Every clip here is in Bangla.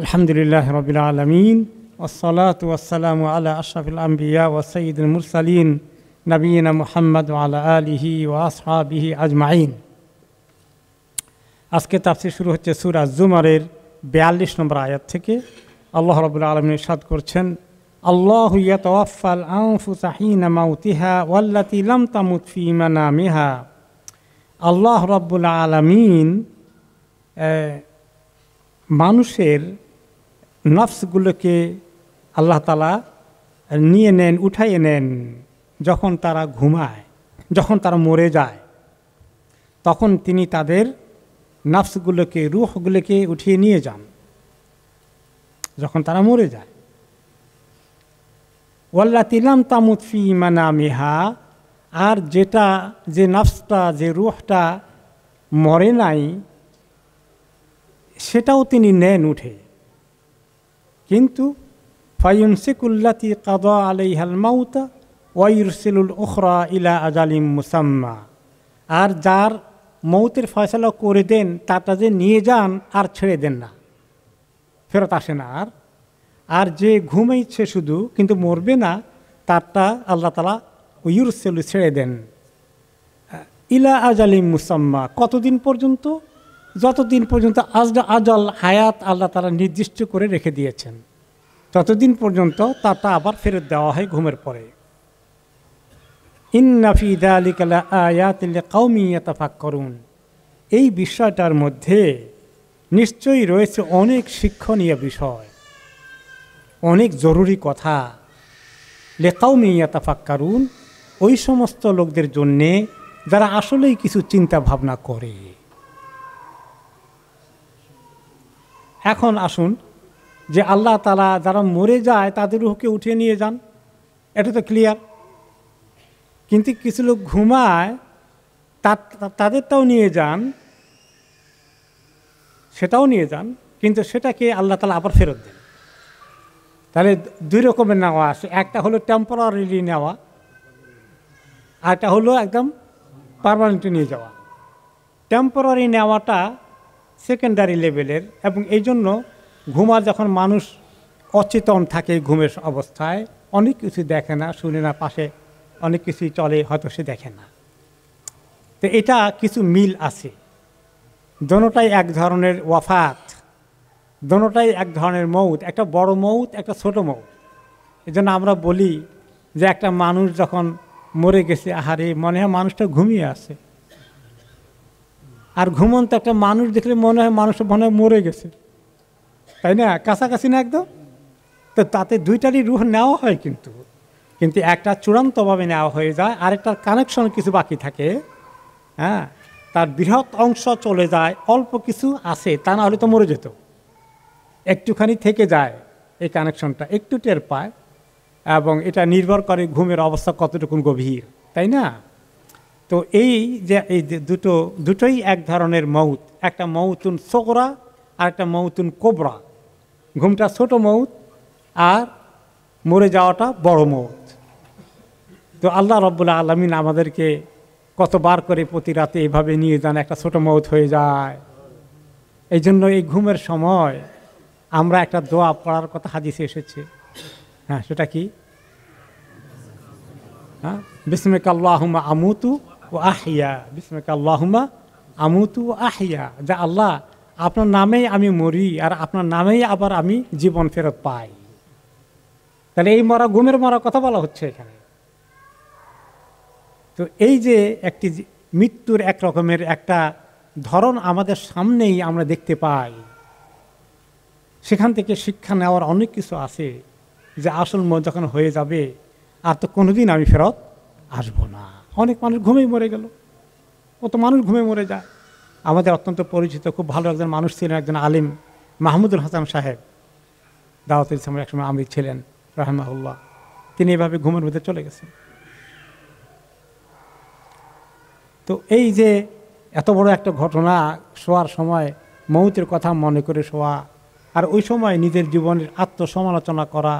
আলহামদুলিল্লাহ রাব্বিল আলামিন ওয়াসসালাতু ওয়াসসালামু আলা আশরাফিল আম্বিয়া ওয়া সাইয়্যিদিল মুরসালিন নবিয়িনা মুহাম্মদ ওয়া আলা আলিহি ওয়া আসহাবিহি আজমাইন। আজকে তাফসীর শুরু হচ্ছে সূরা জুমারের 42 নম্বর আয়াত থেকে। আল্লাহ রাব্বুল আলামিন ইরশাদ করছেন, আল্লাহু ইয়াতাওয়াফাল আনফুসা হিনা মাউতিহা ওয়াল্লাতী লাম তামুত ফী মানামিহা। আল্লাহ রাব্বুল আলামিন মানুষের নফসগুলোকে আল্লাহ তাআলা নিয়ে নেন, উঠাইয়ে নেন যখন তারা ঘুমায়, যখন তারা মরে যায়, তখন তিনি তাদের নফসগুলোকে, রূহগুলোকে উঠিয়ে নিয়ে যান যখন তারা মরে যায়। ওয়াল্লাতী লাম তামুত ফী মানামিহা, আর যেটা, যে নফসটা, যে রূহটা মরে নাই, সেটাও তিনি নেন উঠে। কিন্তু ফায়ুমসিকুল্লাতী কাদা আলাইহাল মাউতা ওয়া ইরসিলুল উখরা ইলা আজালিম মুসাম্মা, আর যার মৌতের ফয়সালা করে দেন তারটা যে নিয়ে যান আর ছেড়ে দেন না, ফেরত আসে না। আর যে ঘুমাইছে শুধু কিন্তু মরবে না, তারটা আল্লাহ তাআলা ইরসিলু ছেড়ে দেন ইলা আজালিম মুসাম্মা, কতদিন পর্যন্ত? যতদিন পর্যন্ত আজল হায়াত আল্লাহ তাআলা নির্দিষ্ট করে রেখে দিয়েছেন, ততদিন পর্যন্ত তারটা আবার ফেরত দেওয়া হয় ঘুমের পরে। ইন্না ফী যালিকা লাআয়াতিন লিকাওমিন ইয়াতাফাক্কারুন, এই বিষয়টার মধ্যে নিশ্চয়ই রয়েছে অনেক শিক্ষণীয় বিষয়, অনেক জরুরি কথা। লিকাওমিন ইয়াতাফাক্কারুন, ওই সমস্ত লোকদের জন্যে যারা আসলেই কিছু চিন্তা ভাবনা করে। এখন আসুন, যে আল্লাহ তাআলা যারা মরে যায় তাদের রূহকে উঠিয়ে নিয়ে যান, এটা তো ক্লিয়ার। কিন্তু কিছু লোক ঘুমায়, তাদেরটাও নিয়ে যান, সেটাও নিয়ে যান, কিন্তু সেটাকে আল্লাহ তাআলা আবার ফেরত দেন। তাহলে দুই রকমের নেওয়া আসে, একটা হলো টেম্পোরারিলি নেওয়া, আর একটা হলো একদম পার্মানেন্টলি নিয়ে যাওয়া। টেম্পোরারি নেওয়াটা সেকেন্ডারি লেভেলের, এবং এই জন্য ঘুমার যখন মানুষ অচেতন থাকে ঘুমের অবস্থায়, অনেক কিছু দেখে না, শুনে না, পাশে অনেক কিছুই চলে, হয়তো সে দেখে না। তো এটা কিছু মিল আছে, দোনোটাই এক ধরনের ওয়াফাত, দোনোটাই এক ধরনের মৌত, একটা বড় মৌত, একটা ছোট মৌত। এই জন্য আমরা বলি যে একটা মানুষ যখন মরে গেছে, আহারে মনে হয় মানুষটা ঘুমিয়ে আছে, আর ঘুমন্ত একটা মানুষ দেখলে মনে হয় মানুষটা মনে হয় মরে গেছে, তাই না? কাছাকাছি না একদম। তো তাতে দুইটারই রূহ নেওয়া হয়, কিন্তু একটা চূড়ান্তভাবে নেওয়া হয়ে যায়, আরেকটার কানেকশন কিছু বাকি থাকে। হ্যাঁ, তার বৃহৎ অংশ চলে যায়, অল্প কিছু আছে, তা না হলে তো মরে যেত। একটুখানি থেকে যায়, এই কানেকশনটা একটু টের পায়, এবং এটা নির্ভর করে ঘুমের অবস্থা কতটুকু গভীর, তাই না? তো এই যে এই দুটোই এক ধরনের মৌত, একটা মৌতুন সগরা আর একটা মৌতুন কোবরা। ঘুমটা ছোট মৌত, আর মরে যাওয়াটা বড় মৌত। তো আল্লাহ রাব্বুল আলামিন আমাদেরকে কতবার করে প্রতি রাতে এইভাবে নিয়ে যান, একটা ছোট মৌত হয়ে যায়। এই জন্য এই ঘুমের সময় আমরা একটা দোয়া পড়ার কথা হাদিসে এসেছে। হ্যাঁ, সেটা কি? হ্যাঁ, বিসমিকা আল্লাহুম্মা আমুতু ও আহিয়া, বিসমিকা আল্লাহুম্মা আমুতু ও আহিয়া, যা আল্লাহ আপনার নামেই আমি মরি, আর আপনার নামেই আবার আমি জীবন ফেরত পাই। তাহলে এই মরা, ঘুমের মরা কথা বলা হচ্ছে এখানে। তো এই যে একটি মৃত্যুর এক রকমের একটা ধরন আমাদের সামনেই আমরা দেখতে পাই, সেখান থেকে শিক্ষা নেওয়ার অনেক কিছু আছে, যে আসল মন যখন হয়ে যাবে আর তো কোনোদিন আমি ফেরত আসবো না। অনেক মানুষ ঘুমেই মরে গেল, কত মানুষ ঘুমে মরে যায়। আমাদের অত্যন্ত পরিচিত খুব ভালো একজন মানুষ ছিলেন, একজন আলিম, মাহমুদুল হাসান সাহেব, দাওয়াতুল ইসলামের একসময় আমির ছিলেন রাহিমাহুল্লাহ। তিনি এভাবে ঘুমের মধ্যে চলে গেছেন। তো এই যে এত বড় একটা ঘটনা, শোয়ার সময় মৌতের কথা মনে করে শোয়া, আর ওই সময় নিজের জীবনের আত্মসমালোচনা করা,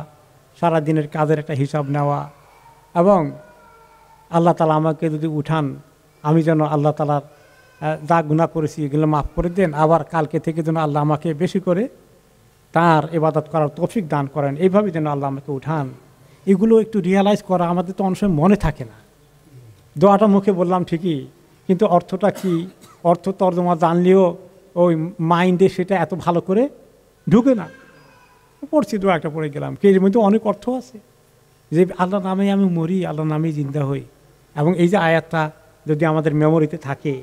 সারা দিনের কাজের একটা হিসাব নেওয়া, এবং আল্লাহ তাআলা আমাকে যদি উঠান, আমি যেন আল্লাহ তাআলার যা গুনাহ করেছি এগুলো মাফ করে দেন, আবার কালকে থেকে যেন আল্লাহ আমাকে বেশি করে তার ইবাদত করার তৌফিক দান করেন, এইভাবে যেন আল্লাহ আমাকে উঠান। এগুলো একটু রিয়ালাইজ করা আমাদের তো অনেক সময় মনে থাকে না। দোয়াটা মুখে বললাম ঠিকই, কিন্তু অর্থটা কি, অর্থ তর্জমা জানলেও ওই মাইন্ডে সেটা এত ভালো করে ঢুকে না। পড়ছি, দোয়া একটা পড়ে গেলাম, কি এর মধ্যে অনেক অর্থ আছে, যে আল্লাহর নামে আমি মরি, আল্লাহর নামেই জিন্দা হই। এবং এই যে আয়াতটা যদি আমাদের মেমোরিতে থাকে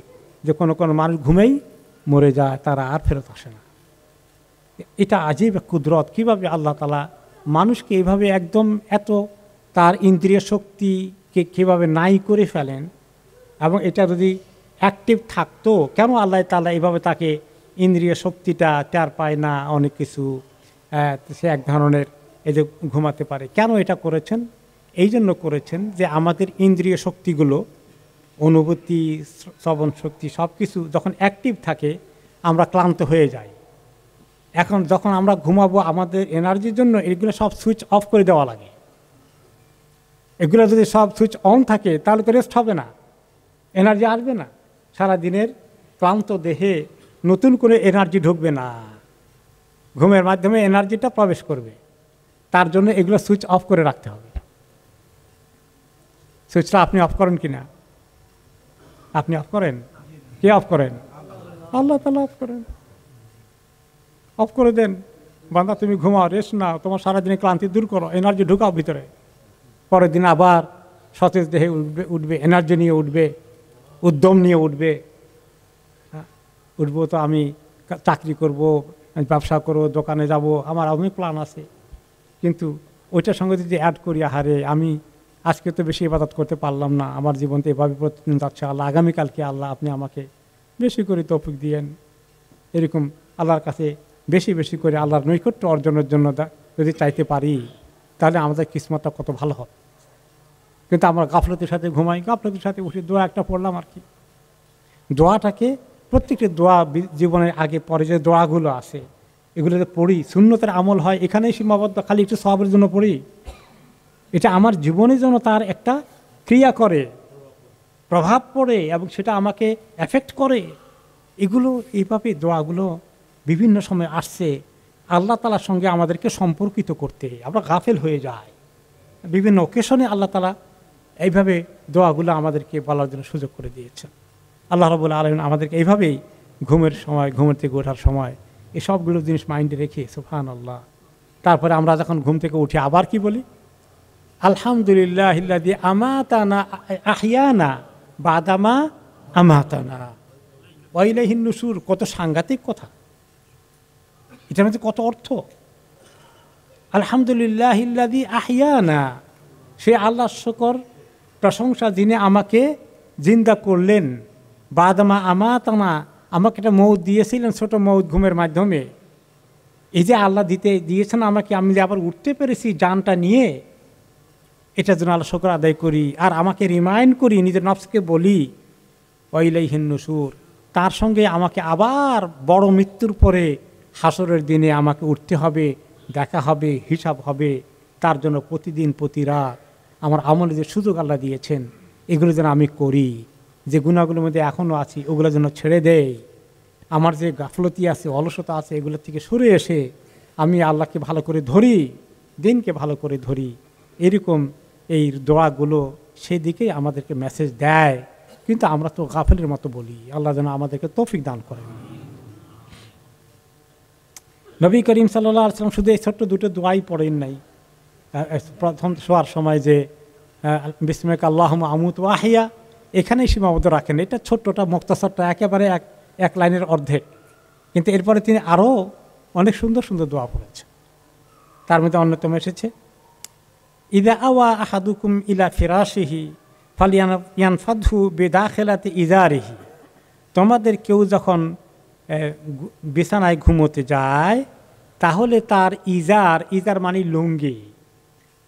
যে কোনো কোনো মানুষ ঘুমেই মরে যায়, তারা আর ফেরত আসে না। এটা আজীব কুদরত, কীভাবে আল্লাহ তাআলা মানুষকে এইভাবে একদম এত তার ইন্দ্রিয় শক্তিকে কীভাবে নাই করে ফেলেন। এবং এটা যদি অ্যাক্টিভ থাকতো, কেন আল্লাহ তাআলা এইভাবে তাকে ইন্দ্রিয় শক্তিটা টের পায় না, অনেক কিছু সে এক ধরনের এই যে ঘুমাতে পারে, কেন এটা করেছেন? এই জন্য করেছেন যে আমাদের ইন্দ্রিয় শক্তিগুলো, অনুভূতি, শ্রবণ শক্তি সব কিছু যখন অ্যাক্টিভ থাকে আমরা ক্লান্ত হয়ে যাই। এখন যখন আমরা ঘুমাবো আমাদের এনার্জির জন্য এগুলো সব সুইচ অফ করে দেওয়া লাগে। এগুলো যদি সব সুইচ অন থাকে তাহলে তো রেস্ট হবে না, এনার্জি আসবে না, সারা দিনের ক্লান্ত দেহে নতুন করে এনার্জি ঢুকবে না, ঘুমের মাধ্যমে এনার্জিটা প্রবেশ করবে। তার জন্য এগুলো সুইচ অফ করে রাখতে হবে। সুইচটা আপনি অফ করেন কিনা? আপনি অফ করেন? কে অফ করেন? আল্লাহ তাআলা অফ করেন। অফ করে দেন, বান্দা তুমি ঘুমাও, রেস্ট নাও, তোমার সারাদিনে ক্লান্তি দূর করো, এনার্জি ঢুকাও ভিতরে। পরের দিন আবার সতেজ দেহে উঠবে, এনার্জি নিয়ে উঠবে, উদ্যম নিয়ে উঠবে। উঠবো তো আমি চাকরি করব, ব্যবসা করবো, দোকানে যাব, আমার অনেক প্ল্যান আছে। কিন্তু ওইটার সঙ্গে যদি অ্যাড করি, আহারে আমি আজকে তো বেশি ইবাদত করতে পারলাম না, আমার জীবন তো এভাবে প্রতিদিন যাচ্ছে, আল্লাহ আগামীকালকে আল্লাহ আপনি আমাকে বেশি করে তৌফিক দিয়েন, এরকম আল্লাহর কাছে বেশি বেশি করে আল্লাহর নৈকট্য অর্জনের জন্য যদি চাইতে পারি, তাহলে আমাদের কিসমতটা কত ভালো হবে। কিন্তু আমরা গাফলতির সাথে ঘুমাই, গাফলতির সাথে উঠে দোয়া একটা পড়লাম আর কি। দোয়াটাকে প্রত্যেকটি দোয়া জীবনের আগে পরে যে দোয়াগুলো আছে এগুলোতে পড়ি, সুন্নতের আমল হয়, এখানেই সীমাবদ্ধ, খালি একটু সওয়াবের জন্য পড়ি। এটা আমার জীবনের জন্য তার একটা ক্রিয়া করে, প্রভাব পড়ে এবং সেটা আমাকে এফেক্ট করে। এগুলো এইভাবে দোয়াগুলো বিভিন্ন সময় আসছে আল্লাহ তাআলার সঙ্গে আমাদেরকে সম্পর্কিত করতে, আমরা গাফেল হয়ে যাই। বিভিন্ন ওকেশনে আল্লাহ তাআলা এইভাবে দোয়াগুলো আমাদেরকে বলার জন্য সুযোগ করে দিয়েছেন। আল্লাহ রাব্বুল আলামিন আমাদেরকে এইভাবেই ঘুমের সময়, ঘুমের থেকে ওঠার সময় এই সবগুলো জিনিস মাইন্ডে রেখে, সুবহানাল্লাহ, তারপরে আমরা যখন ঘুম থেকে উঠি আবার কি বলি? আলহামদুলিল্লাহিল্লাযী আমাতানা আহইয়ানা বাদামা আমাতানা ওয়া ইলাইহিন নুশুর। কত সাংঘাতিক কথা, এটার মধ্যে কত অর্থ। আলহামদুলিল্লাহিল্লাযী আহইয়ানা, সে আল্লাহর শুকর, প্রশংসা যিনি আমাকে জিন্দা করলেন, বাদামা আমাতানা, আমাকে একটা মৌত দিয়েছিলেন, ছোট মৌত ঘুমের মাধ্যমে। এই যে আল্লাহ দিয়েছেন আমাকে, আমি যে আবার উঠতে পেরেছি জানটা নিয়ে, এটার জন্য আল্লাহ শুকর আদায় করি। আর আমাকে রিমাইন্ড করি, নিজের নফসকে বলি ওয়া ইলাইহিন নুশুর, তার সঙ্গে আমাকে আবার বড় মৃত্যুর পরে হাসরের দিনে আমাকে উঠতে হবে, দেখা হবে, হিসাব হবে। তার জন্য প্রতিদিন প্রতি রাত আমার আমলে যে সুযোগ আল্লাহ দিয়েছেন এগুলো যেন আমি করি, যে গুনাহগুলোর মধ্যে এখনও আছি ওগুলো যেন ছেড়ে দেই, আমার যে গাফলতি আছে, অলসতা আছে, এগুলো থেকে সরে এসে আমি আল্লাহকে ভালো করে ধরি, দিনকে ভালো করে ধরি। এরকম এই দোয়াগুলো সেদিকেই আমাদেরকে মেসেজ দেয়, কিন্তু আমরা তো গাফেলের মতো বলি। আল্লাহ যেন আমাদেরকে তৌফিক দান করেন। নবী করিম সাল্লাল্লাহু আলাইহি ওয়াসাল্লাম শুধু এই ছোট্ট দুটো দোয়াই পড়েন নাই। প্রথম শোয়ার সময় যে বিসমিকা আল্লাহুম্মা আমুতু ওয়া আহইয়া, এখানেই সীমাবদ্ধ রাখেন। এটা ছোট্টটা মুক্তাসারটা একেবারে এক লাইনের অর্ধেক, কিন্তু এরপরে তিনি আরও অনেক সুন্দর সুন্দর দোয়া পড়েছেন। তার মধ্যে অন্যতম এসেছে, ইদা আওয়া আহাদুকুম ইলা ফিরাশিহি ফালিয়ানফাদহু বিদাখিলাতি ইজারিহি, তোমাদের কেউ যখন বিছানায় ঘুমোতে যায় তাহলে তার ইজার মানে লুঙ্গি,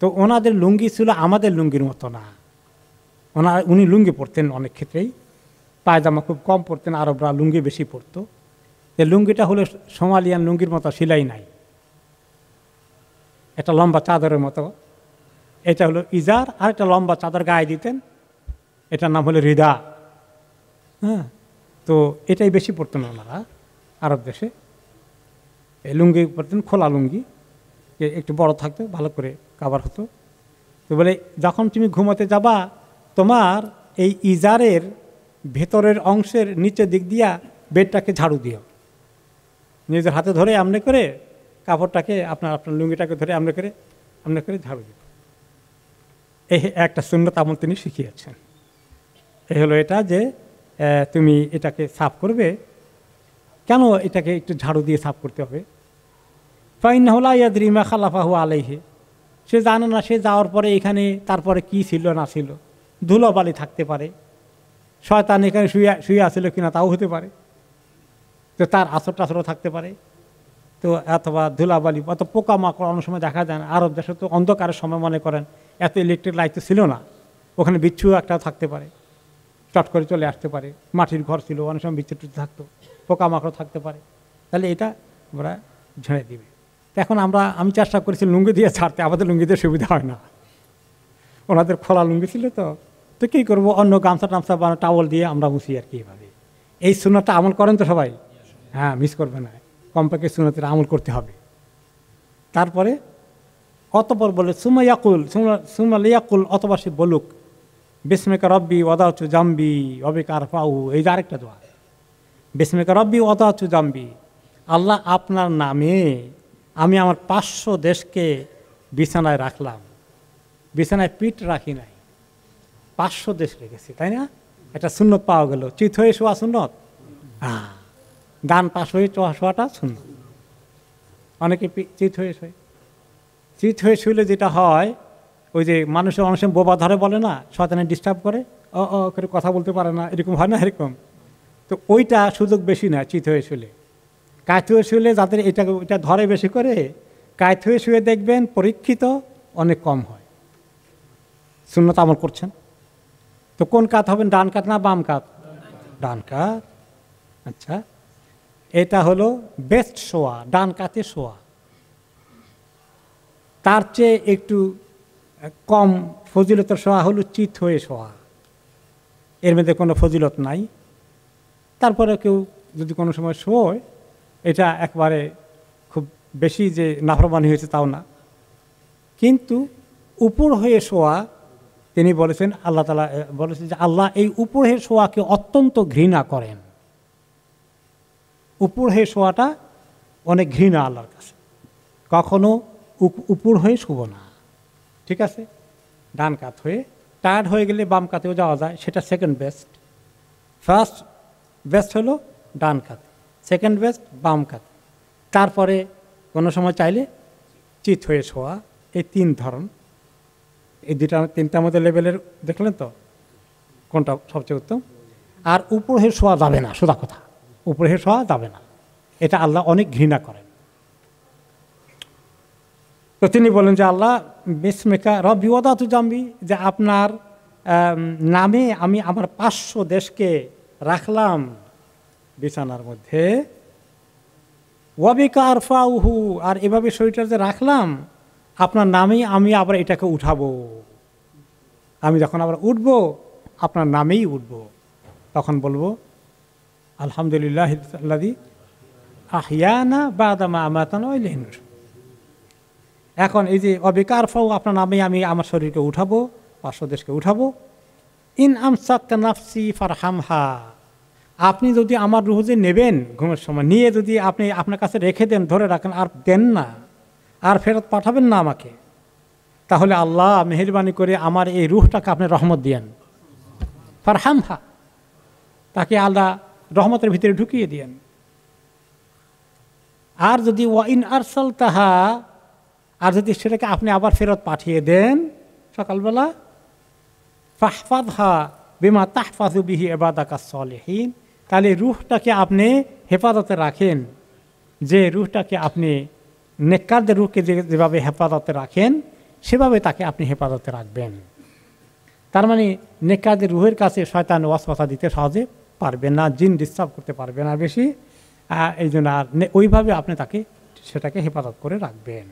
তো ওনাদের লুঙ্গি ছিল আমাদের লুঙ্গির মতো না। উনি লুঙ্গি পরতেন অনেক ক্ষেত্রেই, পায়জামা খুব কম পরতেন, আরবরা লুঙ্গি বেশি পরতো। যে লুঙ্গিটা হলো সোমালিয়ান লুঙ্গির মতো, সিলাই নাই, একটা লম্বা চাদরের মতো, এটা হলো ইজার। আর একটা লম্বা চাদর গায়ে দিতেন, এটার নাম হলো রিদা। হ্যাঁ, তো এটাই বেশি পড়তেন ওনারা আরব দেশে। এই লুঙ্গি পরতেন, খোলা লুঙ্গি, একটু বড় থাকতো, ভালো করে কাভার হতো। তো বলে যখন তুমি ঘুমাতে যাবা তোমার এই ইজারের ভেতরের অংশের নিচের দিক দিয়া বেডটাকে ঝাড়ু দিও, নিজের হাতে ধরে আমনে করে কাপড়টাকে আপনার লুঙ্গিটাকে ধরে আমনে করে ঝাড়ু দিও। এই একটা সুন্নত আমল তিনি শিখিয়েছেন। এই হলো এটা যে তুমি এটাকে সাফ করবে, কেন এটাকে একটু ঝাড়ু দিয়ে সাফ করতে হবে? ফাইন্নাহুলা ইয়াদরিমা খালাফাহু আলাইহি, সে জানে না সে যাওয়ার পরে এখানে তারপরে কি ছিল না ছিল, ধুলোবালি থাকতে পারে, শয়তান এখানে শুয়ে আসছিল কিনা তাও হতে পারে, তো তার আসর টাসরও থাকতে পারে, তো অথবা ধুলাবালি অত পোকামাকড় অনেক সময় দেখা যায় না। আরব দেশে তো অন্ধকারের সময় মনে করেন এত ইলেকট্রিক লাইট তো ছিল না, ওখানে বিচ্ছু একটাও থাকতে পারে, চট করে চলে আসতে পারে, মাটির ঘর ছিল, অনেক সময় বিচ্ছু থাকতো, পোকামাকড় থাকতে পারে, তাহলে এটা ওরা ঝেড়ে দিবে। এখন আমি চেষ্টা করেছি লুঙ্গি দিয়ে ছাড়তে, আমাদের লুঙ্গি দিয়ে সুবিধা হয় না, ওনাদের খোলা লুঙ্গি ছিল, তো কী করবো, অন্য গামছা টামছা বা টাওয়াল দিয়ে আমরা মুছি আর কি। এইভাবে এই সুন্নাতটা আমল করেন তো সবাই? হ্যাঁ, মিস করবে না, কমপক্ষে সুন্নাতের আমল করতে হবে। তারপরে অতপর বলে সুমাইয়াকুল, অতপর সে বলুক বিসমিকা রব্বি ওয়াদাউতু জামবি ওয়াবিকা আরফাউ, এই যে আরেকটা দোয়া, বিসমিকা রব্বি ওয়াদাউতু জামবি, আল্লাহ আপনার নামে আমি আমার 500 দেশকে বিছানায় রাখলাম, বিছানায় পিঠ রাখি নাই, 500 দেশ রেখেছি, তাই না? একটা সুন্নত পাওয়া গেল, চিত হয়ে শোয়া সুন্নত, হ্যাঁ, ডান পাশ হয়ে শোয়াটা সুন্নত। অনেকে চিত হয়ে শুলে যেটা হয়, ওই যে মানুষের অনেক সময় বোবা ধরে বলে না, শয়তানে ডিস্টার্ব করে, করে কথা বলতে পারে না, এরকম হয় না? এরকম তো ওইটা সুযোগ বেশি না চিত হয়ে শুলে। কায়ত হয়ে শুলে যাদের এটা ধরে বেশি করে, কায়ত হয়ে শুয়ে দেখবেন পরীক্ষিত অনেক কম হয়। সুন্নত আমল করছেন তো কোন কাত হবেন, ডান কাত না বাম কাত? ডান কাত। আচ্ছা, এটা হলো বেস্ট শোয়া, ডান কাতে শোয়া। তার চেয়ে একটু কম ফজিলতের শোয়া হলো চিত হয়ে শোয়া, এর মধ্যে কোনো ফজিলত নাই। তারপরে কেউ যদি কোনো সময় শোয়, এটা একবারে খুব বেশি যে নাফরমানি হয়েছে তাও না, কিন্তু উপর হয়ে শোয়া তিনি বলেছেন, আল্লাহ তাআলা বলেছেন যে আল্লাহ এই উপর হয়ে শোয়াকে অত্যন্ত ঘৃণা করেন। উপর হয়ে শোয়াটা অনেক ঘৃণা আল্লাহর কাছে, কখনো উপর হয়ে শুব না, ঠিক আছে? ডান কাত হয়ে, টায়ার্ড হয়ে গেলে বাম কাতেও যাওয়া যায়, সেটা সেকেন্ড বেস্ট। ফার্স্ট বেস্ট হলো ডান কাত, সেকেন্ড বেস্ট বাম কাত, তারপরে কোনো সময় চাইলে চিত হয়ে শোয়া। এই 3 ধরন, এই তিনটার মধ্যে লেভেলের দেখলেন তো কোনটা সবচেয়ে উত্তম। আর উপর হয়ে শোয়া যাবে না, সোজা কথা, উপর হয়ে শোয়া যাবে না, এটা আল্লাহ অনেক ঘৃণা করেন। তো তিনি বলেন যে আল্লাহ বিসমিকা রব্বি ওয়াদাউতু জামবি, যে আপনার নামে আমি আমার 500 দেশকে রাখলাম বিছানার মধ্যে, ওয়াবিকা আরফাউহু, আর এভাবে শরীরটা যে রাখলাম আপনার নামেই আমি আবার এটাকে উঠাবো, আমি যখন আবার উঠবো আপনার নামেই উঠবো, তখন বলবো আলহামদুলিল্লাহিল্লাযী আহইয়ানা বা'দা মা আমাতানা ওয়া ইলাইহি নুশুর। এখন এই যে ওয়াবিকা আরফাউ, আপনার নামেই আমি আমার শরীরকে উঠাবো, 500 দেশকে উঠাবো। ইন আমসাকতা নাফসি ফারহামহা, আপনি যদি আমার রূহ যে নেবেন ঘুমের সময়, নিয়ে যদি আপনি আপনার কাছে রেখে দেন, ধরে রাখেন, আর দেন না, আর ফেরত পাঠাবেন না আমাকে, তাহলে আল্লাহ মেহেরবানি করে আমার এই রূহটাকে আপনি রহমত দিয়েন, ফারহামহা, তাকে আল্লাহ রহমতের ভিতরে ঢুকিয়ে দিয়েন। আর যদি ওয়াইন আরসালতাহা, আর যদি সেটাকে আপনি আবার ফেরত পাঠিয়ে দেন সকালবেলা, ফাহফাযহা বিমা তাহফাযু বিহি ইবাদাকাস সালিহিন, তাহলে রূহটাকে আপনি হেফাজতে রাখেন, যে রূহটাকে আপনি নেককারদের রূহকে যেভাবে হেফাজতে রাখেন সেভাবে তাকে আপনি হেফাজতে রাখবেন। তার মানে নেককারদের রূহের কাছে শয়তান ওয়াসওয়াসা দিতে সহজে পারবে না, জিন ডিস্টার্ব করতে পারবে না বেশি, এই জন্য আর ওইভাবে আপনি সেটাকে হেফাজত করে রাখবেন।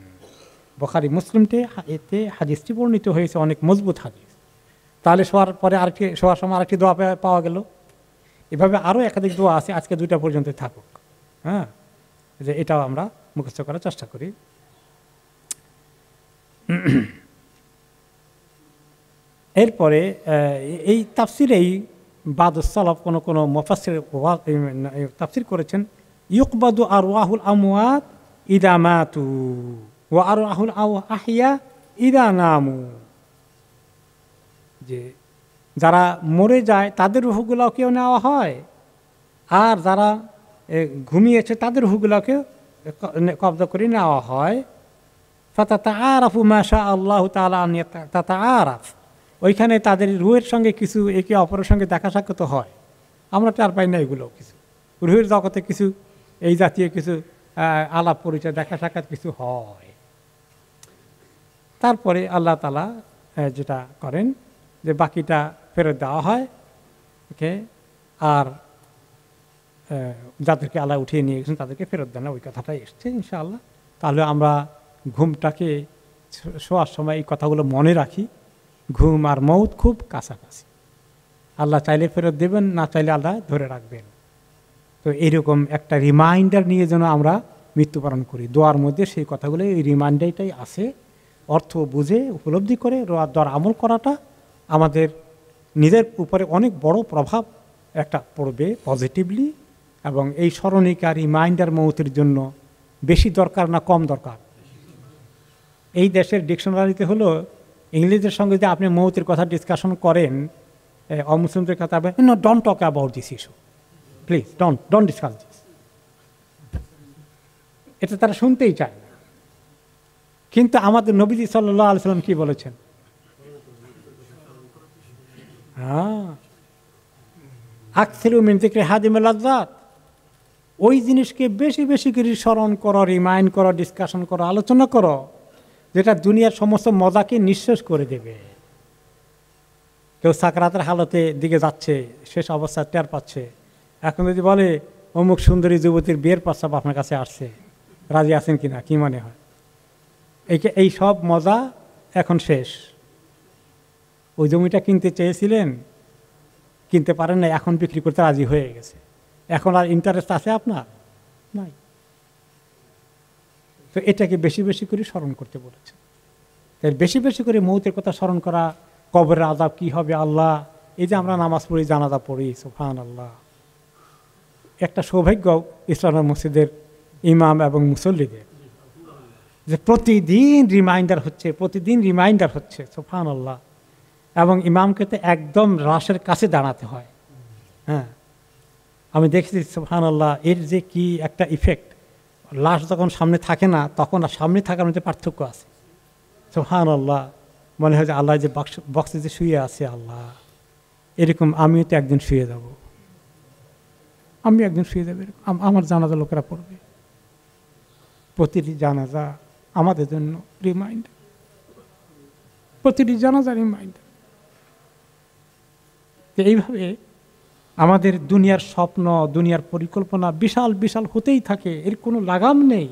বুখারী মুসলিমতে এতে হাদিসটি বর্ণিত হয়েছে, অনেক মজবুত হাদিস। তাহলে শোয়ার পরে শোয়ার সময় আরেকটি দোয়া পাওয়া গেল। এভাবে আরও একাধিক দোয়া আছে, আজকে 2টা পর্যন্ত থাকুক, হ্যাঁ, যে এটাও আমরা মুখস্থ করার চেষ্টা করি। এরপরে এই তাফসিরেই বাদুস সালাফ কোনো মুফাসসির তাফসির করেছেন, ইউকবাদু আরওয়াহুল আমওয়াত ইদা মাতু ওয়া আরওয়াহুল আহইয়া ইদা নামু, যে যারা মরে যায় তাদের রূহগুলোকেও নেওয়া হয়, আর যারা ঘুমিয়েছে তাদের রূহগুলোকে কবজা করে নেওয়া হয়। ফাতাতাআরাফু মা শা আল্লাহু তাআলা আন তাতাআরাফ, ওইখানে তাদের রুহের সঙ্গে কিছু একে অপরের সঙ্গে দেখা সাক্ষাৎ হয়। আমরা টের পাই না এগুলো, কিছু রুহের জগতে কিছু এই জাতীয় কিছু আলাপ পরিচয় দেখা সাক্ষাৎ কিছু হয়। তারপরে আল্লাহ তাআলা যেটা করেন যে বাকিটা ফেরত দেওয়া হয় ওকে, আর যাদেরকে আল্লাহ উঠিয়ে নিয়ে গেছেন তাদেরকে ফেরত দেন না, ওই কথাটাই এসছে ইনশাআল্লাহ। তাহলে আমরা ঘুমটাকে শোয়ার সময় এই কথাগুলো মনে রাখি, ঘুম আর মৌত খুব কাছাকাছি। আল্লাহ চাইলে ফেরত দেবেন, না চাইলে আল্লাহ ধরে রাখবেন। তো এইরকম একটা রিমাইন্ডার নিয়ে যেন আমরা মৃত্যুবরণ করি। দোয়ার মধ্যে সেই কথাগুলো, এই রিমাইন্ডারটাই আছে। অর্থ বুঝে উপলব্ধি করে দোয়ার আমল করাটা আমাদের নিজের উপরে অনেক বড় প্রভাব একটা পড়বে পজিটিভলি। এবং এই স্মরণিকা রিমাইন্ডার মৌতের জন্য বেশি দরকার না কম দরকার? এই দেশের ডিকশনারিতে হলো ইংরেজের সঙ্গে যে আপনি মৌতের কথা ডিসকাশন করেন, অমুসলিমদের কথা, no don't talk about this issue, please don't discuss this. এটা তারা শুনতেই চায় না। কিন্তু আমাদের নবীজি সাল্লাল্লাহু আলাইহি সাল্লাম কি বলেছেন? আকসিরু মিন যিকরি হাদিমিল লাযযাত, ওই জিনিসকে বেশি বেশি করে স্মরণ করো, রিমাইন্ড করো, ডিসকাশন করো, আলোচনা করো, যেটা দুনিয়ার সমস্ত মজাকে নিঃশেষ করে দেবে। কেউ সাকরাতের হালতে দিকে যাচ্ছে, শেষ অবস্থা টের পাচ্ছে, এখন যদি বলে অমুক সুন্দরী যুবতীর বিয়ের প্রস্তাব আপনার কাছে আসছে, রাজি আছেন কিনা, কি মনে হয়? এই সব মজা এখন শেষ। ওই জমিটা কিনতে চেয়েছিলেন, কিনতে পারেন না, এখন বিক্রি করতে রাজি হয়ে গেছে, এখন আর ইন্টারেস্ট আছে আপনার? নাই। তো এটাকে বেশি বেশি করে স্মরণ করতে বলেছে। তাই বেশি বেশি করে মৌতের কথা স্মরণ করা, কবরের আযাব কি হবে আল্লাহ, এই যে আমরা নামাজ পড়ি, জানাজা পড়ি, সুবহানাল্লাহ, একটা সৌভাগ্য ইসলামের মসজিদের ইমাম এবং মুসল্লিদের যে প্রতিদিন রিমাইন্ডার হচ্ছে সুবহানাল্লাহ। এবং ইমামকে তো একদম লাশের কাছে দাঁড়াতে হয়। হ্যাঁ, আমি দেখেছি সুবহানাল্লাহ, এর যে কি একটা ইফেক্ট। লাশ যখন সামনে থাকে না, তখন আর সামনে থাকার মধ্যে পার্থক্য আছে। সুবহানাল্লাহ, মনে হয় যে আল্লাহ যে বক্সে যে শুয়ে আছে, আল্লাহ এরকম আমিও তো একদিন শুয়ে যাব, এরকম আমার জানাজা লোকেরা পড়বে। প্রতিটি জানাজা আমাদের জন্য রিমাইন্ডার, প্রতিটি জানাজা রিমাইন্ডার। এইভাবে আমাদের দুনিয়ার স্বপ্ন, দুনিয়ার পরিকল্পনা বিশাল বিশাল হতেই থাকে, এর কোনো লাগাম নেই।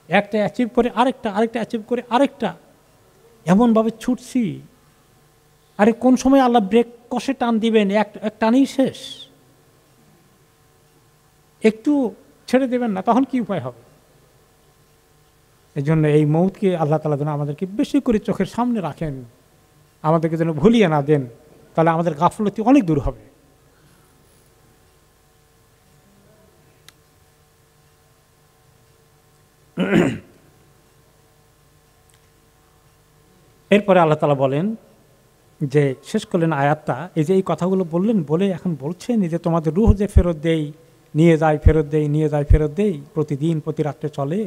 একটা অ্যাচিভ করে আরেকটা, অ্যাচিভ করে আরেকটা, এমনভাবে ছুটছি। আরে কোন সময় আল্লাহ ব্রেক কষে টান দিবেন, এক টানেই শেষ। একটু ছেড়ে দেবেন না, তখন কি উপায় হবে? এই জন্য এই মৌতকে আল্লাহ তাআলা যেন আমাদেরকে বেশি করে চোখের সামনে রাখেন, আমাদেরকে যেন ভুলিয়ে না দেন, তাহলে আমাদের গাফলতি অনেক দূর হবে। এরপরে আল্লাহ তাআলা বলেন যে, শেষ করলেন আয়াতটা, এই যে এই কথাগুলো বললেন, বলে এখন বলছেন যে তোমাদের রূহ যে ফেরত দেই, নিয়ে যায়, ফেরত দেই, নিয়ে যায়, ফেরত দেই, প্রতিদিন প্রতি রাত্রে চলে,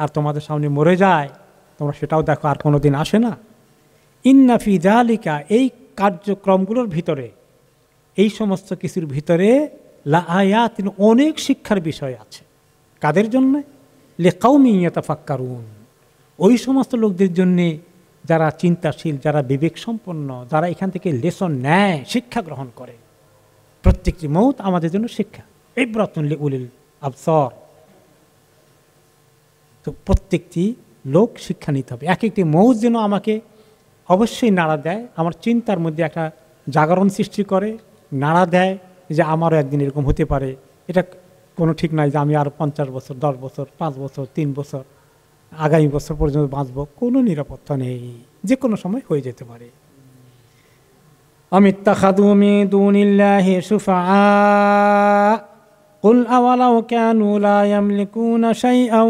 আর তোমাদের সামনে মরে যায়, তোমরা সেটাও দেখো, আর কোনো দিন আসে না। ইন্না ফি যালিকা, এই কার্যক্রমগুলোর ভিতরে, এই সমস্ত কিছুর ভিতরে লা আয়াতিন, অনেক শিক্ষার বিষয় আছে। কাদের জন্য? লিকাউমিন ইয়াতাফাক্কারুন, ওই সমস্ত লোকদের জন্যে যারা চিন্তাশীল, যারা বিবেক সম্পন্ন, যারা এখান থেকে লেসন নেয়, শিক্ষা গ্রহণ করে। প্রত্যেকটি মৌত আমাদের জন্য শিক্ষা। ইবরাতুন লিউলিল আবসার। তো প্রত্যেকটি লোক শিক্ষা নিতে হবে। এক একটি মৌত যেন আমাকে অবশ্যই নাড়া দেয়, আমার চিন্তার মধ্যে একটা জাগরণ সৃষ্টি করে, নাড়া দেয় যে আমারও একদিন এরকম হতে পারে। এটা কোনো ঠিক নাই যে আমি আর 50 বছর, 10 বছর, 5 বছর, 3 বছর, আগামী বছর পর্যন্ত বাঁচবো, কোনো নিরাপত্তা নেই, যে কোনো সময় হয়ে যেতে পারে। আমিত্তাখাযু মিন দুনিল্লাহি শুফাআ কুল আওয়ালাউ কানু লা ইয়ামলিকুনা শাইআন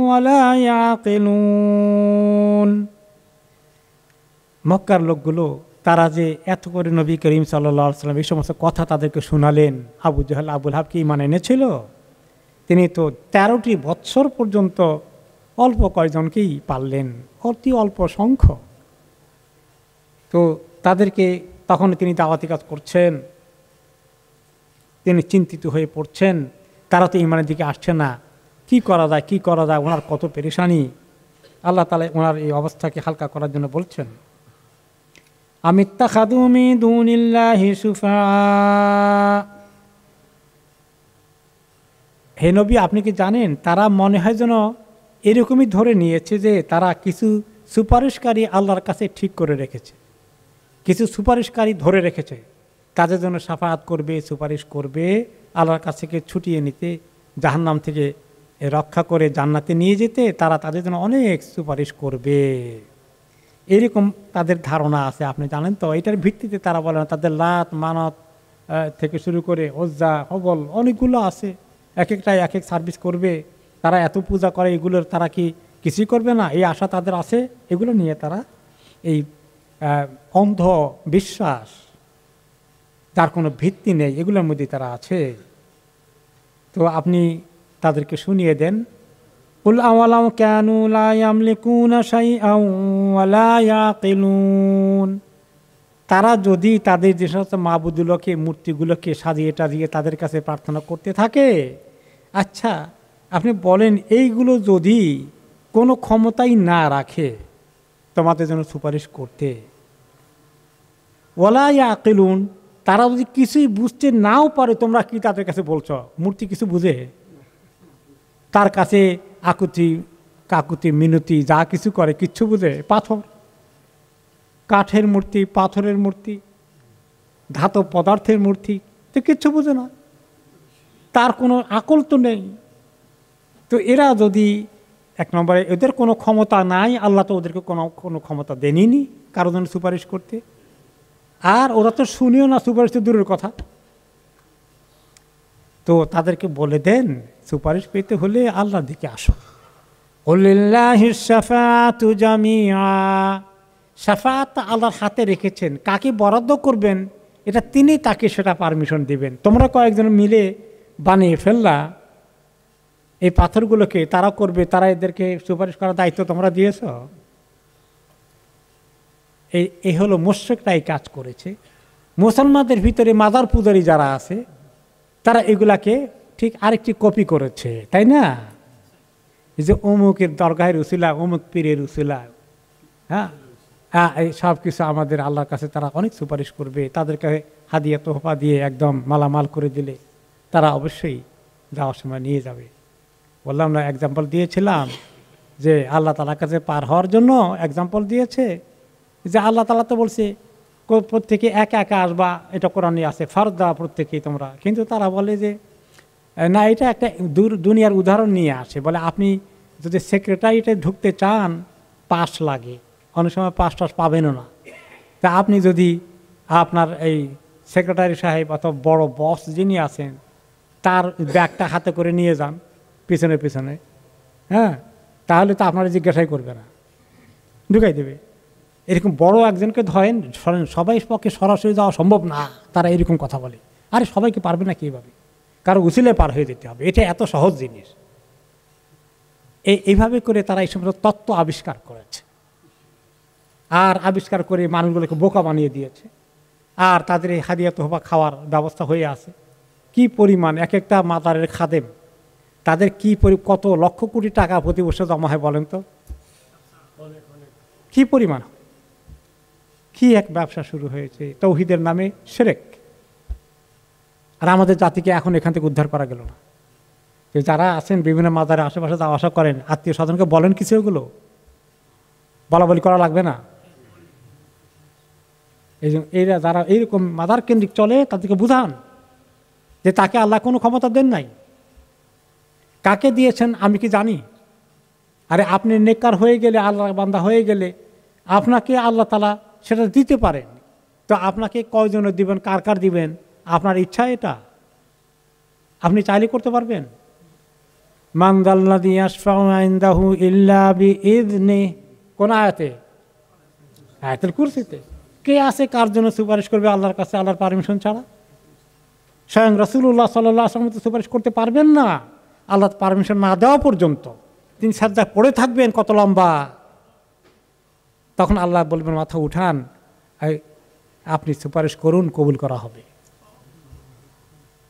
ওয়া লা ইয়াকিলুন। মক্কার লোকগুলো তারা যে এত করে নবী করিম সাল্লাল্লাহু আলাইহি ওয়াসাল্লাম এই সমস্ত কথা তাদেরকে শোনালেন, আবু জাহল আবুল হাব কি ঈমান এনেছিল? তিনি তো 13টি বৎসর পর্যন্ত অল্প কয়েকজনকেই পারলেন, অতি অল্প সংখ্যক। তো তাদেরকে তখন তিনি দাওয়াতি কাজ করছেন, তিনি চিন্তিত হয়ে পড়ছেন, তারা তো ঈমানের দিকে আসছে না, কি করা যায়, কি করা যায়, ওনার কত পেরেশানি। আল্লাহ তাআলা ওনার এই অবস্থাকে হালকা করার জন্য বলছেন, আমিত্তাখাযু মিন দুনিল্লাহি শুফাআ। হে নবী, আপনি কি জানেন তারা মনে হয় যেন এরকমই ধরে নিয়েছে যে তারা কিছু সুপারিশকারী আল্লাহর কাছে ঠিক করে রেখেছে, কিছু সুপারিশকারী ধরে রেখেছে, তাদের জন্য শাফাআত করবে, সুপারিশ করবে, আল্লাহর কাছ থেকে ছুটিয়ে নিতে, জাহান্নাম থেকে রক্ষা করে জান্নাতে নিয়ে যেতে, তারা তাদের জন্য অনেক সুপারিশ করবে, এরকম তাদের ধারণা আছে। আপনি জানেন তো, এটার ভিত্তিতে তারা বলে না, তাদের লাত মানত থেকে শুরু করে ওজ্জা হবল অনেকগুলো আছে, এক একটাই এক এক সার্ভিস করবে, তারা এত পূজা করে, এগুলোর তারা কি কিছুই করবে না, এই আশা তাদের আছে। এগুলো নিয়ে তারা এই অন্ধ বিশ্বাস, যার কোনো ভিত্তি নেই, এগুলোর মধ্যে তারা আছে। তো আপনি তাদেরকে শুনিয়ে দেন, কুল আওয়ালাউ কানু লা ইয়ামলিকুনা শাইআন ওয়া লা ইয়াকিলুন। তারা যদি তাদের যে সমস্ত মাবুদগুলোকে, মূর্তিগুলোকে সাজিয়ে টাজিয়ে তাদের কাছে প্রার্থনা করতে থাকে, আচ্ছা আপনি বলেন এইগুলো যদি কোনো ক্ষমতাই না রাখে তোমাদের জন্য সুপারিশ করতে, ওয়ালা ইয়াকিলুন, তারা যদি কিছুই বুঝতে নাও পারে, তোমরা কি তাদের কাছে বলছো? মূর্তি কিছু বুঝে? তার কাছে আকুতি কাকুতি মিনতি যা কিছু করে কিচ্ছু বুঝে? পাথর, কাঠের মূর্তি, পাথরের মূর্তি, ধাতব পদার্থের মূর্তি, তো কিচ্ছু বুঝে না, তার কোনো আকল তো নেই। তো এরা যদি এক নম্বরে এদের কোনো ক্ষমতা নাই, আল্লাহ তো ওদেরকে কোনো ক্ষমতা দেনইনি কারো জন্য সুপারিশ করতে, আর ওরা তো শুনিও না, সুপারিশ তো দূরের কথা। তো তাদেরকে বলে দেন, সুপারিশ পেতে হলে আল্লাহর দিকে আসো। লিল্লাহিশ শাফাআতু জামিআ, শাফাআত আল্লাহর হাতে রেখেছেন, কাকে বরাদ্দ করবেন এটা তিনি তাকে সেটা পারমিশন দিবেন। তোমরা কয়েকজন মিলে বানিয়ে ফেললা এই পাথরগুলোকে, তারা করবে, তারা এদেরকে সুপারিশ করার দায়িত্ব তোমরা দিয়েছ। এই হলো মুশরিকরা এই কাজ করেছে। মুসলমানদের ভিতরে মাজার পূজারী যারা আছে তারা এগুলাকে ঠিক আরেকটি কপি করেছে, তাই না? এই যে অমুকের দরগাহের উসিলা, অমুক পীরের উসিলা, হ্যাঁ, এই সব কিছু আমাদের আল্লাহর কাছে তারা অনেক সুপারিশ করবে, তাদেরকে হাদিয়া তোহফা দিয়ে একদম মালামাল করে দিলে তারা অবশ্যই যাওয়ার সময় নিয়ে যাবে। বললাম না, এক্সাম্পল দিয়েছিলাম যে আল্লাহ তাআলার কাছে পার হওয়ার জন্য এক্সাম্পল দিয়েছে যে আল্লাহ তাআলা তো বলছে প্রত্যেকে একা একা আসবা, এটা কোরআনে আছে, ফরদা প্রত্যেকেই তোমরা। কিন্তু তারা বলে যে না, এটা একটা দুনিয়ার উদাহরণ নিয়ে আসে, বলে আপনি যদি সেক্রেটারিতে ঢুকতে চান পাস লাগে, অনেক সময় পাস টাস পাবেনও না। তা আপনি যদি আপনার এই সেক্রেটারি সাহেব অথবা বড় বস যিনি আছেন তার ব্যাগটা হাতে করে নিয়ে যান পিছনে পিছনে, হ্যাঁ, তাহলে তো আপনারা জিজ্ঞাসাই করবে না, ঢুকাই দেবে। এরকম বড় একজনকে ধরেন, সবাই পক্ষে সরাসরি যাওয়া সম্ভব না, তারা এরকম কথা বলে। আরে সবাইকে পারবে না কীভাবে, কারো উসিলে পার হয়ে যেতে হবে, এটা এত সহজ জিনিস। এইভাবে করে তারা এই সমস্ত তত্ত্ব আবিষ্কার করেছে, আর আবিষ্কার করে মানুষগুলোকে বোকা বানিয়ে দিয়েছে। আর তাদের এই হাদিয়া তোহফা খাওয়ার ব্যবস্থা হয়ে আছে। কি পরিমাণ এক একটা মাজারের খাদেম, তাদের কত লক্ষ কোটি টাকা প্রতি বছর জমা হয় বলেন তো, কি পরিমাণ, কি এক ব্যবসা শুরু হয়েছে তৌহিদের নামে শিরক। আর আমাদের জাতিকে এখন এখান থেকে উদ্ধার করা গেল না। যে যারা আছেন বিভিন্ন মাজারে আশেপাশে যাওয়া আসা করেন, আত্মীয় স্বজনকে বলেন কিছু, এগুলো বলা বলি করা লাগবে না। এই জন্য এরা যারা এইরকম মাজার কেন্দ্রিক চলে তাদেরকে বুঝান যে তাকে আল্লাহ কোনো ক্ষমতা দেন নাই, কাকে দিয়েছেন আমি কি জানি? আরে আপনি নেককার হয়ে গেলে, আল্লাহর বান্দা হয়ে গেলে আপনাকে আল্লাহ তাআলা সেটা দিতে পারেন। তো আপনাকে কয়জনে দিবেন, কার কার দিবেন, আপনার ইচ্ছা এটা। আপনি চাইলে করতে পারবেন। মান যাল্লাযী ইয়াশফাউ ইনদাহু ইল্লা বিইযনিহি, কোন আয়াতে? আয়াতুল কুরসিতে। কে আছে কার জন্য সুপারিশ করবে আল্লাহর কাছে আল্লাহর পারমিশন ছাড়া? স্বয়ং রাসূলুল্লাহ সাল্লাল্লাহু আলাইহি ওয়াসাল্লাম তো সুপারিশ করতে পারবেন না আল্লাহর পারমিশন না দেওয়া পর্যন্ত। তিনি সাজদায় পড়ে থাকবেন কত লম্বা, তখন আল্লাহ বলবেন মাথা উঠান, আপনি সুপারিশ করুন, কবুল করা হবে।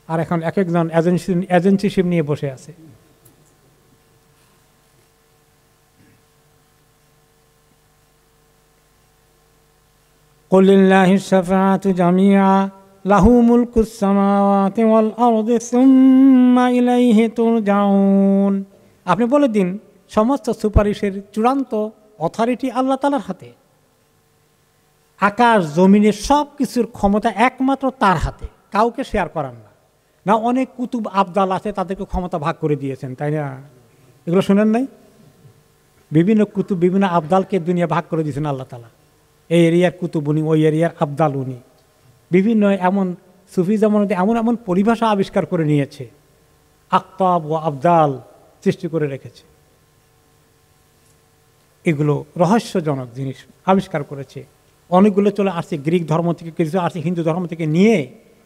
আর এখন এক একজন এজেন্সিশিপ নিয়ে বসে আছে। কুলিল্লাহিশ শাফাআতু জামিআ লাহু মুলকুস সামাওয়াতি ওয়াল আরদি সুম্মা ইলাইহি তুরজাউন। আপনি বলে দিন সমস্ত সুপারিশের চূড়ান্ত অথরিটি আল্লাহ তাআলার হাতে। আকাশ জমিনের সব কিছুর ক্ষমতা একমাত্র তার হাতে, কাউকে শেয়ার করান না। না অনেক কুতুব আবদাল আছে, তাদেরকে ক্ষমতা ভাগ করে দিয়েছেন, তাই না? এগুলো শুনেন নাই? বিভিন্ন কুতুব, বিভিন্ন আবদালকে দুনিয়া ভাগ করে দিয়েছেন আল্লাহ তাআলা। এই এরিয়ার কুতুব উনি, ওই এরিয়ার আবদাল উনি। বিভিন্ন এমন সুফিজমের মধ্যে এমন এমন পরিভাষা আবিষ্কার করে নিয়েছে, আকতাব ও আবদাল সৃষ্টি করে রেখেছে। এগুলো রহস্যজনক জিনিস আবিষ্কার করেছে। অনেকগুলো চলে আসছে গ্রিক ধর্ম থেকে, কিছু আসছে হিন্দু ধর্ম থেকে নিয়ে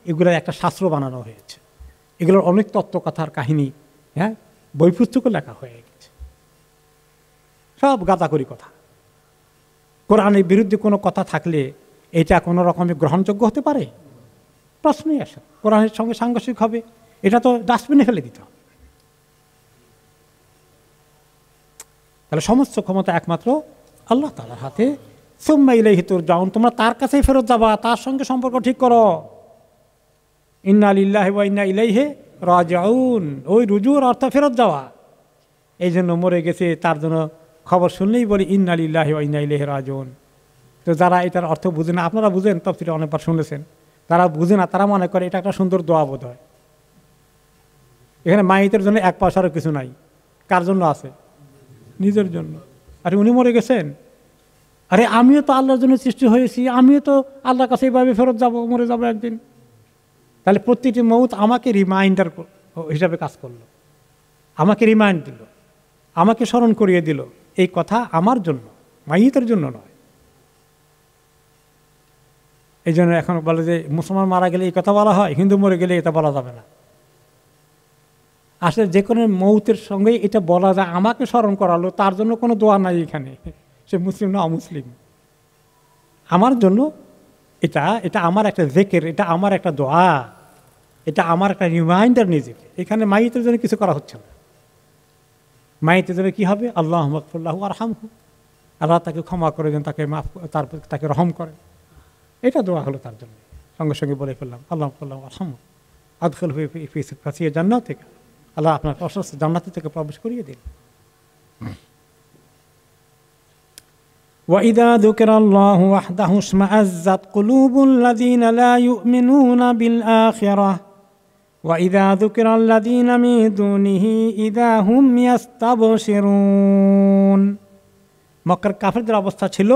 এগুলোর একটা শাস্ত্র বানানো হয়েছে। এগুলোর অনেক তত্ত্বকথার কাহিনী, হ্যাঁ, বই পুস্তকও লেখা হয়ে গেছে। সব গাঁজাখড়ি কথা। কোরআনের বিরুদ্ধে কোনো কথা থাকলে এটা কোনো রকমের গ্রহণযোগ্য হতে পারে? প্রশ্নই আসে। কোরআনের সঙ্গে সাংঘর্ষিক হবে, এটা তো ডাস্টবিনে ফেলে দিতে হবে। তাহলে সমস্ত ক্ষমতা একমাত্র আল্লাহ তাআলার হাতে। সুম্মা ইলাইহি তুরজাউন, তোমরা তার কাছেই ফেরত যাবা, তার সঙ্গে সম্পর্ক ঠিক করো। ইন্না লিল্লাহি ওয়া ইন্না ইলাইহি রাজিউন, ওই রুজুর অর্থ ফেরত যাওয়া। এই জন্য মরে গেছে তার জন্য খবর শুনলেই বলি ইন্না লিল্লাহি ওয়া ইন্না ইলাইহি রাজিউন। তো যারা এটার অর্থ বুঝে না, আপনারা বুঝেন, তাফসীরে অনেকবার শুনেছেন, তারা বুঝে না, তারা মনে করে এটা একটা সুন্দর দোয়া বোধ হয়। এখানে মাইতের জন্য এক পয়সারও কিছু নাই। কার জন্য আছে? নিজের জন্য। আরে উনি মরে গেছেন, আরে আমিও তো আল্লাহর জন্য সৃষ্টি হয়েছি, আমিও তো আল্লাহর কাছে এইভাবে ফেরত যাব, মরে যাব একদিন। তাহলে প্রতিটি মৌত আমাকে রিমাইন্ডার হিসাবে কাজ করলো, আমাকে রিমাইন্ড দিল, আমাকে স্মরণ করিয়ে দিল এই কথা আমার জন্য, মাইতের জন্য নয়। এই জন্য এখন বলে যে মুসলমান মারা গেলে এই কথা বলা হয়, হিন্দু মরে গেলে এটা বলা যাবে না। আসলে যে কোনো মৌতের সঙ্গে এটা বলা যায়, আমাকে স্মরণ করালো, তার জন্য কোনো দোয়া নাই এখানে, সে মুসলিম না অমুসলিম। আমার জন্য এটা এটা আমার একটা জিকির, এটা আমার একটা দোয়া, এটা আমার একটা রিমাইন্ডার নিজেকে। এখানে মাইতের জন্য কিছু করা হচ্ছে না। মাইতের জন্য কী হবে? আল্লাহু মাগফিরলাহু ওয়ারহামহু, আল্লাহ তাকে ক্ষমা করে দেন, তাকে মাফ, তাকে রহম করেন, এটা দোয়া হলো তার জন্য। সঙ্গে সঙ্গে বলে ফেললাম আল্লাহু মাগফিরলাহু ওয়ারহামহু আদখিলহু ফি ফাসিয়া জান্নাতিকা, আল্লাহ আপনার প্রশস্ত জান্নাত থেকে প্রবেশ করিয়ে দিন। وَإِذَا ذُكِرَ اللَّهُ وَحْدَهُ اشْمَأَزَّتْ قُلُوبُ الَّذِينَ لَا يُؤْمِنُونَ بِالْآخِرَةِ وَإِذَا ذُكِرَ الَّذِينَ مِن دُونِهِ إِذَا هُمْ يَسْتَبْشِرُونَ। মক্কার কাফেরদের অবস্থা ছিল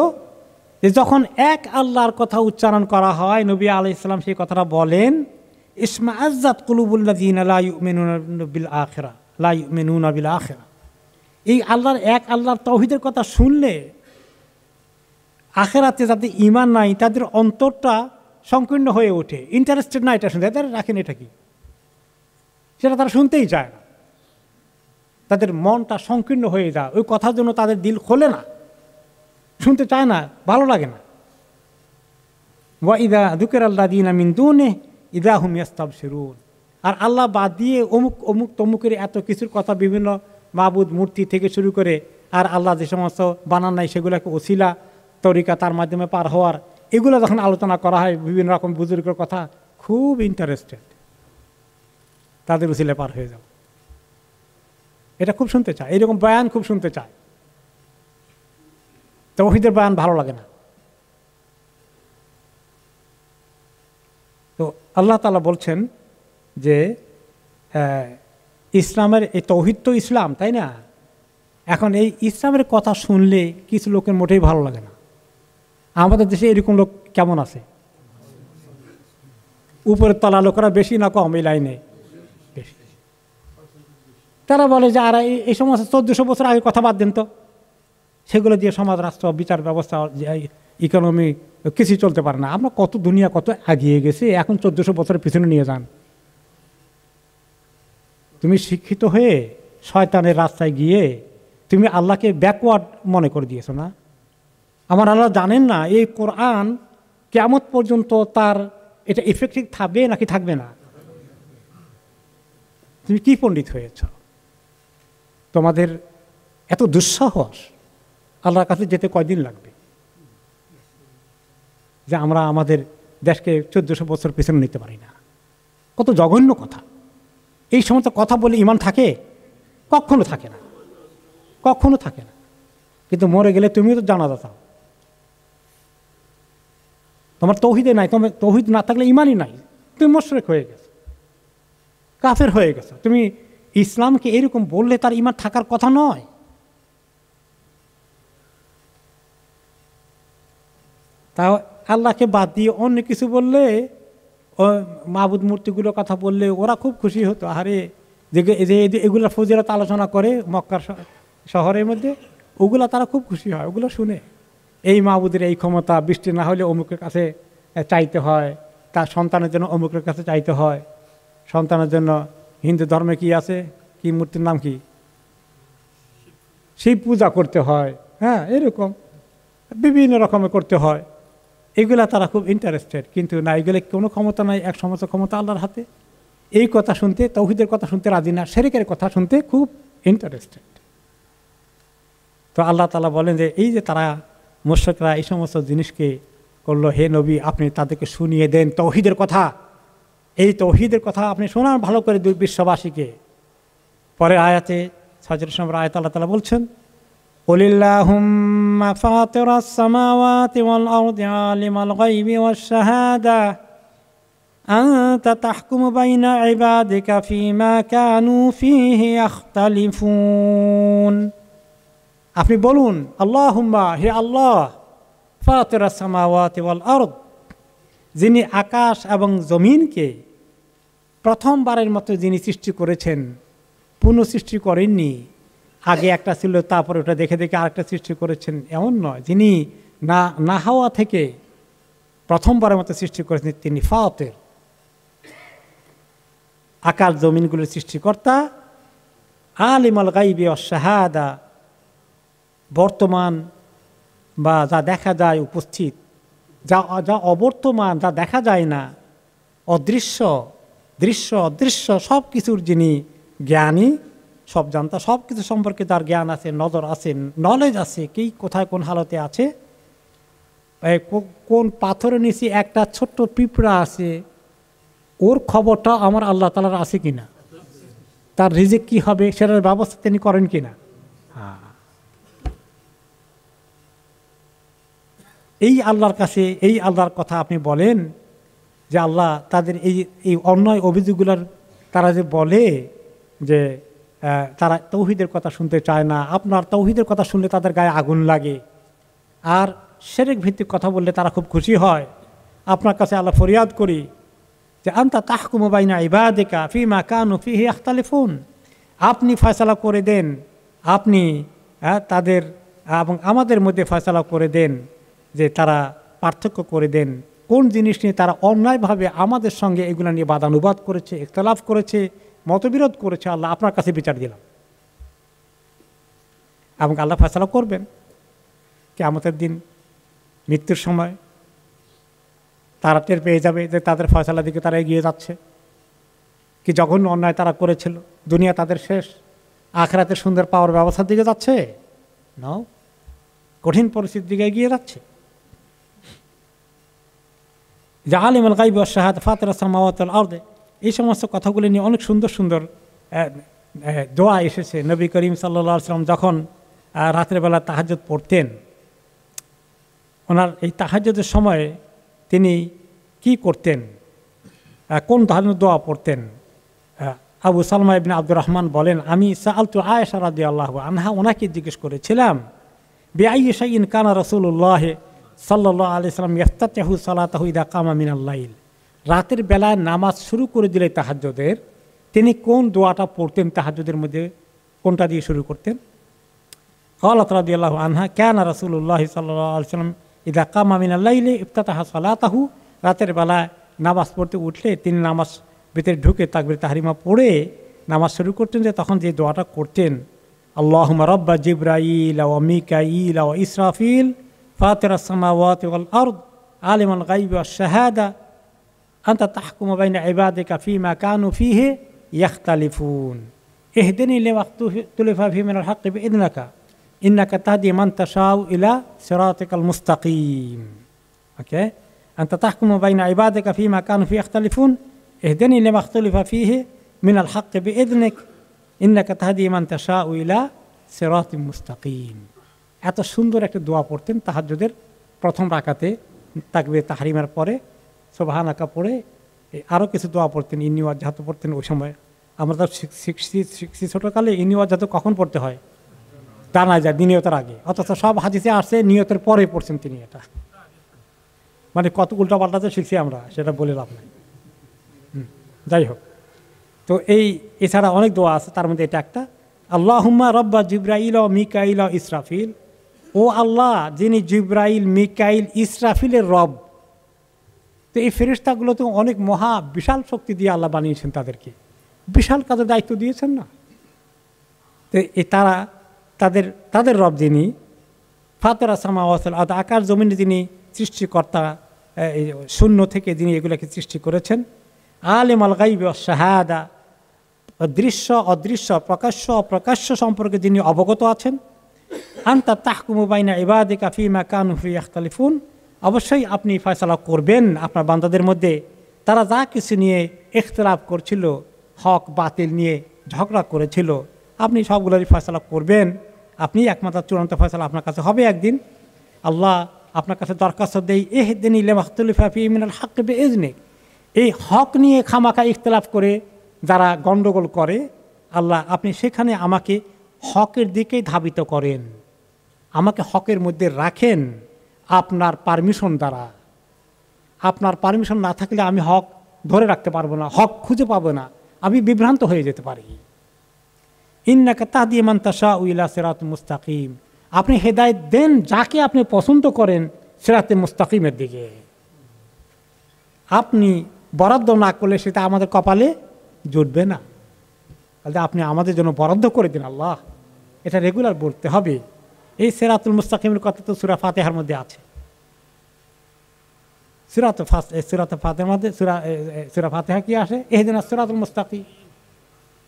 যে যখন এক আল্লাহর কথা উচ্চারণ করা হয়, নবী আলাইহিস সালাম সেই কথাটা বলেন, ইসমাআজ্জাত কুলুবুল্লাযীনা লা ইউমিনুনা বিল আখিরা, লা ইউমিনুনা বিল আখিরা। এই আল্লাহর এক আল্লাহর তাওহীদের কথা শুনলে আখিরাতে যাদের ঈমান নাই তাদের অন্তরটা সংকীর্ণ হয়ে ওঠে, ইন্টারেস্টেড না এটা শুনতে, তারা রাখেন এটা কি, সেটা তারা শুনতেই চায় না। তাদের মনটা সংকীর্ণ হয়ে যায়, ওই কথার জন্য তাদের দিল খোলে না, শুনতে চায় না, ভালো লাগে না। ওয়া ইযা যুকিরাল্লাযীনা মিন দুনিহি ইযা হুম ইয়াস্তাবশিরুন। আর আল্লাহ বাদ দিয়ে অমুক অমুক তমুকের এত কিছুর কথা, বিভিন্ন মাবুদ মূর্তি থেকে শুরু করে, আর আল্লাহ যে সমস্ত বানান নাই সেগুলোকে ওসিলা তরিকা, তার মাধ্যমে পার হওয়ার, এগুলো যখন আলোচনা করা হয়, বিভিন্ন রকম বুজুর্গের কথা, খুব ইন্টারেস্টেড, তাদের ওসিলে পার হয়ে যাও, এটা খুব শুনতে চায়, এইরকম বয়ান খুব শুনতে চায়। তাওহীদের বয়ান ভালো লাগে না। তো আল্লাহ তাআলা বলছেন যে ইসলামের এই তৌহিদ তো ইসলাম, তাই না? এখন এই ইসলামের কথা শুনলে কিছু লোকের মোটেই ভালো লাগে না। আমাদের দেশে এরকম লোক কেমন আছে? উপরের তলা লোকেরা বেশি না কম এই লাইনে? বেশি। তারা বলে যে আর এই সমস্ত 1400 বছর আগে কথা বাদ দেন তো, সেগুলো দিয়ে সমাজ, রাষ্ট্র, বিচার ব্যবস্থা, ইকোনমি কিছুই চলতে পারে না। আমরা কত দুনিয়া কত এগিয়ে গেছে, এখন 1400 বছরের পিছনে নিয়ে যান। তুমি শিক্ষিত হয়ে শয়তানের রাস্তায় গিয়ে তুমি আল্লাহকে ব্যাকওয়ার্ড মনে করে দিয়েছো না? আমার আল্লাহ জানেন না এই কোরআন কিয়ামত পর্যন্ত তার এটা ইফেক্টিভ থাকবে নাকি থাকবে না? তুমি কি পণ্ডিত হয়েছ? তোমাদের এত দুঃসাহস, আল্লাহর কাছে যেতে কয়দিন লাগবে যে আমরা আমাদের দেশকে 1400 বছর পিছনে নিতে পারি না? কত জঘন্য কথা! এই সমস্ত কথা বলে ঈমান থাকে? কখনো থাকে না, কখনো থাকে না। কিন্তু মরে গেলে তুমিও তো জানাজা চাও। তোমার তৌহিদে নাই, তোমার তৌহিদ না থাকলে ঈমানই নাই, তুমি মুশরিক হয়ে গেছো, কাফের হয়ে গেছো। তুমি ইসলামকে এরকম বললে তার ঈমান থাকার কথা নয়। তাও আল্লাহকে বাদ দিয়ে অন্য কিছু বললে, মাবুদ মূর্তিগুলোর কথা বললে ওরা খুব খুশি হতো। আরে যে এগুলোর ফজিলত আলোচনা করে মক্কার শহরের মধ্যে, ওগুলা তারা খুব খুশি হয় ওগুলো শুনে। এই মাবুদের এই ক্ষমতা, বৃষ্টি না হলে অমুকের কাছে চাইতে হয়, তার সন্তানের জন্য অমুকের কাছে চাইতে হয়, সন্তানের জন্য হিন্দু ধর্মে কি আছে, কি মূর্তির নাম কি, শিব পূজা করতে হয়, হ্যাঁ এরকম বিভিন্ন রকমের করতে হয়। এগুলা তারা খুব ইন্টারেস্টেড। কিন্তু না, এগুলো কোনো ক্ষমতা নাই, এক সমস্ত ক্ষমতা আল্লাহর হাতে। এই কথা শুনতে, তৌহিদের কথা শুনতে রাজি না, শিরকের কথা শুনতে খুব ইন্টারেস্টেড। তো আল্লাহ তাআলা বলেন যে এই যে তারা মুশরিকরা এই সমস্ত জিনিসকে করলো, হে নবী আপনি তাদেরকে শুনিয়ে দেন তৌহিদের কথা। এই তৌহিদের কথা আপনি শোনান ভালো করে বিশ্ববাসীকে। পরের আয়াতে 6 নম্বর আয়াতে আল্লাহ তাআলা বলছেন, কুলিল্লাহুম্মা ফাতিরাস সামাওয়াতি ওয়াল আরদি আলিমাল গায়বি ওয়াশ শাহাদা আনতা তাহকুমু বাইনা ইবাদিকা ফীমা কানু ফীহি ইখতালিফুন। আপনি বলুন, আল্লাহুম্মা, হে আল্লাহ, ফাতিরাস সামাওয়াতি ওয়াল আরদ, যিনি আকাশ এবং জমিনকে প্রথমবারের মতো যিনি সৃষ্টি করেছেন, পুনঃসৃষ্টি করেননি। আগে একটা ছিল, তারপরে ওটা দেখে দেখে আরেকটা সৃষ্টি করেছেন, এমন নয়। যিনি না হওয়া থেকে প্রথমবারের মতো সৃষ্টি করেছেন, তিনি ফাতির, আকাশ জমিনগুলোর সৃষ্টিকর্তা। আলিমাল গায়বি ওয়াশ শাহাদা, বর্তমান বা যা দেখা যায় উপস্থিত, যা অবর্তমান, যা দেখা যায় না, অদৃশ্য, দৃশ্য অদৃশ্য সব কিছুর যিনি জ্ঞানী, সব জানতা, সব কিছু সম্পর্কে তার জ্ঞান আছে, নজর আছে, নলেজ আছে, কি কোথায় কোন হালতে আছে। কোন পাথরের নিচে একটা ছোট্ট পিঁপড়া আছে, ওর খবরটা আমার আল্লাহ তাআলার আছে কিনা, তার রিজিক কি হবে সেটার ব্যবস্থা তিনি করেন কিনা। এই আল্লাহর কাছে, এই আল্লাহর কথা আপনি বলেন যে আল্লাহ তাদের এই অন্যায় অভিযোগগুলোর, তারা যে বলে যে তারা তৌহিদের কথা শুনতে চায় না, আপনার তৌহিদের কথা শুনলে তাদের গায়ে আগুন লাগে, আর শিরক ভিত্তিক কথা বললে তারা খুব খুশি হয়। আপনার কাছে আল্লাহ ফরিয়াদ করি যে আনতা তাহকুমু বাইনা ইবাদিকা ফীমা কানু ফীহি ইখতালিফুন, আপনি ফয়সালা করে দেন, আপনি তাদের এবং আমাদের মধ্যে ফয়সালা করে দেন, যে তারা পার্থক্য করে দেন কোন জিনিস নিয়ে তারা অন্যায়ভাবে আমাদের সঙ্গে এগুলো নিয়ে বাদানুবাদ করেছে, ইখতিলাফ করেছে, মতবিরোধ করেছে। আল্লাহ আপনার কাছে বিচার দিলাম, এবং আল্লাহ ফয়সালা করবেন কিয়ামতের দিন, মৃত্যুর সময় তারা টের পেয়ে যাবে যে তাদের ফয়সালার দিকে তারা এগিয়ে যাচ্ছে। কি জঘন্য অন্যায় তারা করেছিল, দুনিয়া তাদের শেষ, আখিরাতে সুন্দর পাওয়ার ব্যবস্থার দিকে যাচ্ছে না, কঠিন পরিস্থিতির দিকে এগিয়ে যাচ্ছে। যে আলিমুল গায়বি ওয়াশ শাহাদা ফাতিরাস সামাওয়াতি ওয়াল আরদ, এই সমস্ত কথাগুলি নিয়ে অনেক সুন্দর সুন্দর দোয়া এসেছে। নবী করিম সাল্লাল্লাহু আলাইহি ওয়াসাল্লাম যখন রাতের বেলা তাহাজ্জুদ পড়তেন, ওনার এই তাহাজ্জুদের সময়ে তিনি কি করতেন, কোন ধরনের দোয়া পড়তেন, আবু সালমা ইবনে আব্দুর রহমান বলেন, আমি সাআলতু আয়েশা রাদিয়াল্লাহু আনহা, ওনাকে জিজ্ঞেস করেছিলাম, বিআইয়ি শাইইন কানা রাসূলুল্লাহ সাল্লাল্লাহু আলাইহি ওয়াসাল্লাম ইফতাতিহু সালাতাহু ইযা কামা মিনাল লাইল, রাতের বেলায় নামাজ শুরু করে দিলে তাহাজ্জুদের তিনি কোন দোয়াটা পড়তেন? তাহাজ্জুদের মধ্যে কোনটা দিয়ে শুরু করতেন? ক্বালাত রাদিয়াল্লাহু আনহা, কানা রাসূলুল্লাহ সাল্লাল্লাহু আলাইহি ওয়াসাল্লাম ইযা কামা মিনাল লাইলি ইফতাতাহা সালাতাহু, রাতের বেলায় নামাজ পড়তে উঠলে তিনি নামাজ ভিতরে ঢুকে তাকবীর তাহরিমা পড়ে নামাজ শুরু করতেন, যে তখন যে দোয়াটা করতেন, আল্লাহুম্মা রাব্বা জিবরাইল ওয়া মিকাইল ওয়া ইসরাফিল ফাতিরাস সামাওয়াতি ওয়াল আরদ আলিমাল গায়বি ওয়াশ শাহাদা আনতা তাহকুমু বাইনা ইবাদিকা ফীমা কানু ফীহি ইখতালিফুন ইহদিনি লিমা ইখতালাফা ফীহি মিনাল হাক্কি বিইذنিকা ইন্নাকা তাহদি মান তাশাউ ইলা সিরাতিকাল মুস্তাকিম। ওকে, আনতা তাহকুমু বাইনা ইবাদিকা ফীমা কানু ফীহি ইখতালিফুন ইহদিনি লিমা ইখতালাফা ফীহি মিনাল হাক্কি বিইذনিক ইন্নাকা তাহদি মান তাশাউ ইলা সিরাতিল মুস্তাকিম। এত সুন্দর একটা দোয়া পড়তেন তাহাজ্জুদের প্রথম রাকাতে তাকবীর তাহরিমার পরে সুবহানাকা পড়ে। আরও কিছু দোয়া পড়তেন, ইন্নী ওয়াজ্জাহতু পড়তেন। ওই সময় আমরা তো শিখছি ছোটোকালে, ইন্নী ওয়াজ্জাহতু কখন পড়তে হয়? জানা যায় নিয়তের আগে, অথচ সব হাদিসে আসছে নিয়তের পরে পড়ছেন তিনি। এটা মানে কত উল্টাপাল্টা তো শিখছি আমরা, সেটা বলে লাভ নাই। যাই হোক, তো এছাড়া অনেক দোয়া আছে, তার মধ্যে এটা একটা, আল্লাহুম্মা রব্বা জিবরাইল ও মিকাইল ও ইসরাফিল, ও আল্লাহ যিনি জিবরাইল, মিকাইল, ইসরাফিলের রব। তো এই ফেরেশতাগুলো তো অনেক মহা বিশাল শক্তি দিয়ে আল্লাহ বানিয়েছেন, তাদেরকে বিশাল কাজের দায়িত্ব দিয়েছেন না? তো তারা তাদের রব যিনি, ফাতিরা সামাওয়াতিল আরদ, আকাশ জমিনে যিনি সৃষ্টিকর্তা, শূন্য থেকে যিনি এগুলোকে সৃষ্টি করেছেন, আলিমাল গায়বি ওয়াশ শাহাদা, দৃশ্য অদৃশ্য, প্রকাশ্য অপ্রকাশ্য সম্পর্কে যিনি অবগত আছেন, আনতা তাহকুমু বাইনা ইবাদিকা ফীমা কানু ফীহি ইখতালিফুন, অবশ্যই আপনি ফয়সালা করবেন আপনার বান্দাদের মধ্যে তারা যা কিছু নিয়ে ইখতিলাফ করছিল, হক বাতিল নিয়ে ঝগড়া করেছিল, আপনি সবগুলোরই ফয়সালা করবেন। আপনি একমাত্র চূড়ান্ত ফয়সালা আপনার কাছে হবে একদিন। আল্লাহ আপনার কাছে দরখাস্ত দেই, ইহদিনি লিমা ইখতালাফা ফীহি মিনাল হাক্কি বিইذনিক, এই হক নিয়ে খামাখা ইখতিলাফ করে যারা গণ্ডগোল করে, আল্লাহ আপনি সেখানে আমাকে হকের দিকেই ধাবিত করেন, আমাকে হকের মধ্যে রাখেন আপনার পারমিশন দ্বারা। আপনার পারমিশন না থাকলে আমি হক ধরে রাখতে পারবো না, হক খুঁজে পাবো না, আমি বিভ্রান্ত হয়ে যেতে পারি। ইন্নাকা তাহদি মান তাশাউ ইলা সিরাতিল মুস্তাকিম, আপনি হেদায়েত দেন যাকে আপনি পছন্দ করেন সিরাতে মুস্তাকিমের দিকে। আপনি বরাদ্দ না করলে সেটা আমাদের কপালে জুটবে না। তাহলে আপনি আমাদের জন্য বরাদ্দ করে দিন আল্লাহ, এটা রেগুলার বলতে হবে। এই সিরাতুল মুস্তাকিমের কথা তো সূরা ফাতিহার মধ্যে আছে। সূরা ফাতিহা কি আসে? ইহদিনাস সিরাতুল মুস্তাকিম।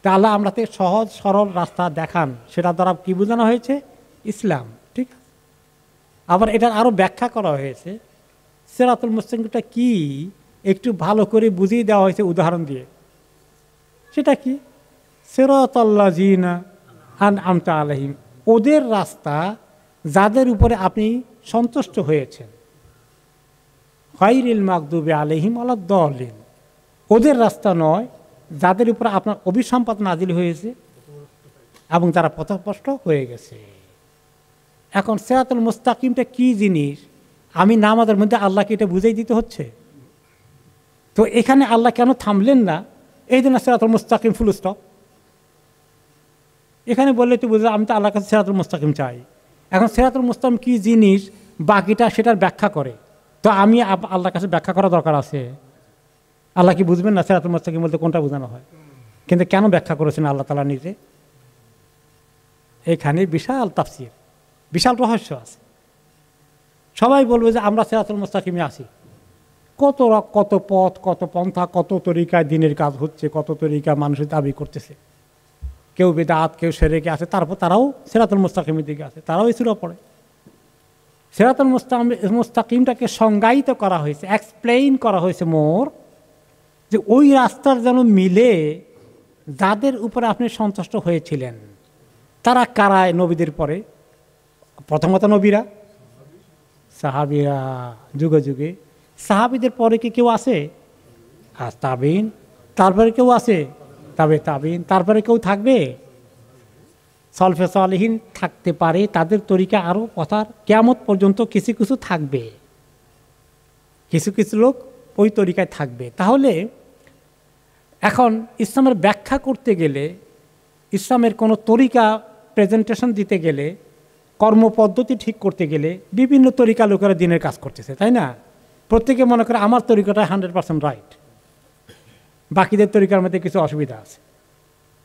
তা আল্লাহ আমাকে সহজ সরল রাস্তা দেখান, সেটা দ্বারা কি বোঝানো হয়েছে? ইসলাম। ঠিক আছে, আবার এটার আরও ব্যাখ্যা করা হয়েছে। সিরাতুল মুস্তাকিমটা কি একটু ভালো করে বুঝিয়ে দেওয়া হয়েছে উদাহরণ দিয়ে। সেটা কি? সিরাতাল্লাযিনা আনআমতা আলাইহিম, ওদের রাস্তা যাদের উপরে আপনি সন্তুষ্ট হয়েছেন, গায়রিল মাগদুবি আলাইহিম ওয়ালাদ-দাল্লিন, ওদের রাস্তা নয় যাদের উপরে আপনার অভিসম্পাদ নাজিল হয়েছে এবং যারা পথভ্রষ্ট হয়ে গেছে। এখন সিরাতুল মুস্তাকিমটা কি জিনিস আমি নামাজের মধ্যে আল্লাহকে এটা বুঝাই দিতে হচ্ছে। তো এখানে আল্লাহ কেন থামলেন না? এই জন্য সিরাতুল মুস্তাকিম ফুল স্টপ। এখানে বললে তো বুঝলাম আমি তো আল্লাহর কাছে সিরাতুল মুস্তাকিম চাই। এখন সিরাতুল মুস্তাকিম কি জিনিস বাকিটা সেটার ব্যাখ্যা করে, তো আমি আল্লাহর কাছে ব্যাখ্যা করা দরকার আছে। আল্লাহ কি বুঝবেন না সিরাতুল মুস্তাকিম বলতে কোনটা বোঝানো হয়? কিন্তু কেন ব্যাখ্যা করেছেন আল্লাহ তাআলা নিজে? এখানে বিশাল তাফসীর, বিশাল রহস্য আছে। সবাই বলবে যে আমরা সিরাতুল মুস্তাকিমে আছি, কত পথ, কত পন্থা, কত তরিকায় দিনের কাজ হচ্ছে, কত তরিকা মানুষের দাবি করতেছে, কেউ বিদআত, কেউ শিরকে আছে, তারপর তারাও সিরাতুল মুস্তাকিমের দিকে আছে, তারাও এই সূরা পড়ে। সিরাতুল মুস্তাকিমটাকে সংজ্ঞায়িত করা হয়েছে, এক্সপ্লেইন করা হয়েছে মোর, যে ওই রাস্তার যেন মিলে যাদের উপরে আপনি সন্তুষ্ট হয়েছিলেন। তারা কারায় নবীদের পরে? প্রথমত নবীরা, সাহাবীরা, যুগে যুগে। সাহাবীদের পরে কি কেউ আছে? আর তাবিন, তারপরে কেউ আছে? তবে তাবিন, তারপরে কেউ থাকবে সলফে সালেহীন থাকতে পারে, তাদের তরিকা আরও কথার কিয়ামত পর্যন্ত কিছু কিছু থাকবে, কিছু কিছু লোক ওই তরিকায় থাকবে। তাহলে এখন ইসলামের ব্যাখ্যা করতে গেলে, ইসলামের কোনো তরিকা প্রেজেন্টেশন দিতে গেলে, কর্মপদ্ধতি ঠিক করতে গেলে বিভিন্ন তরিকা লোকেরা দিনের কাজ করতেছে, তাই না? প্রত্যেকে মনে করে আমার তরিকাটা 100% রাইট, বাকিদের তরিকার মধ্যে কিছু অসুবিধা আছে।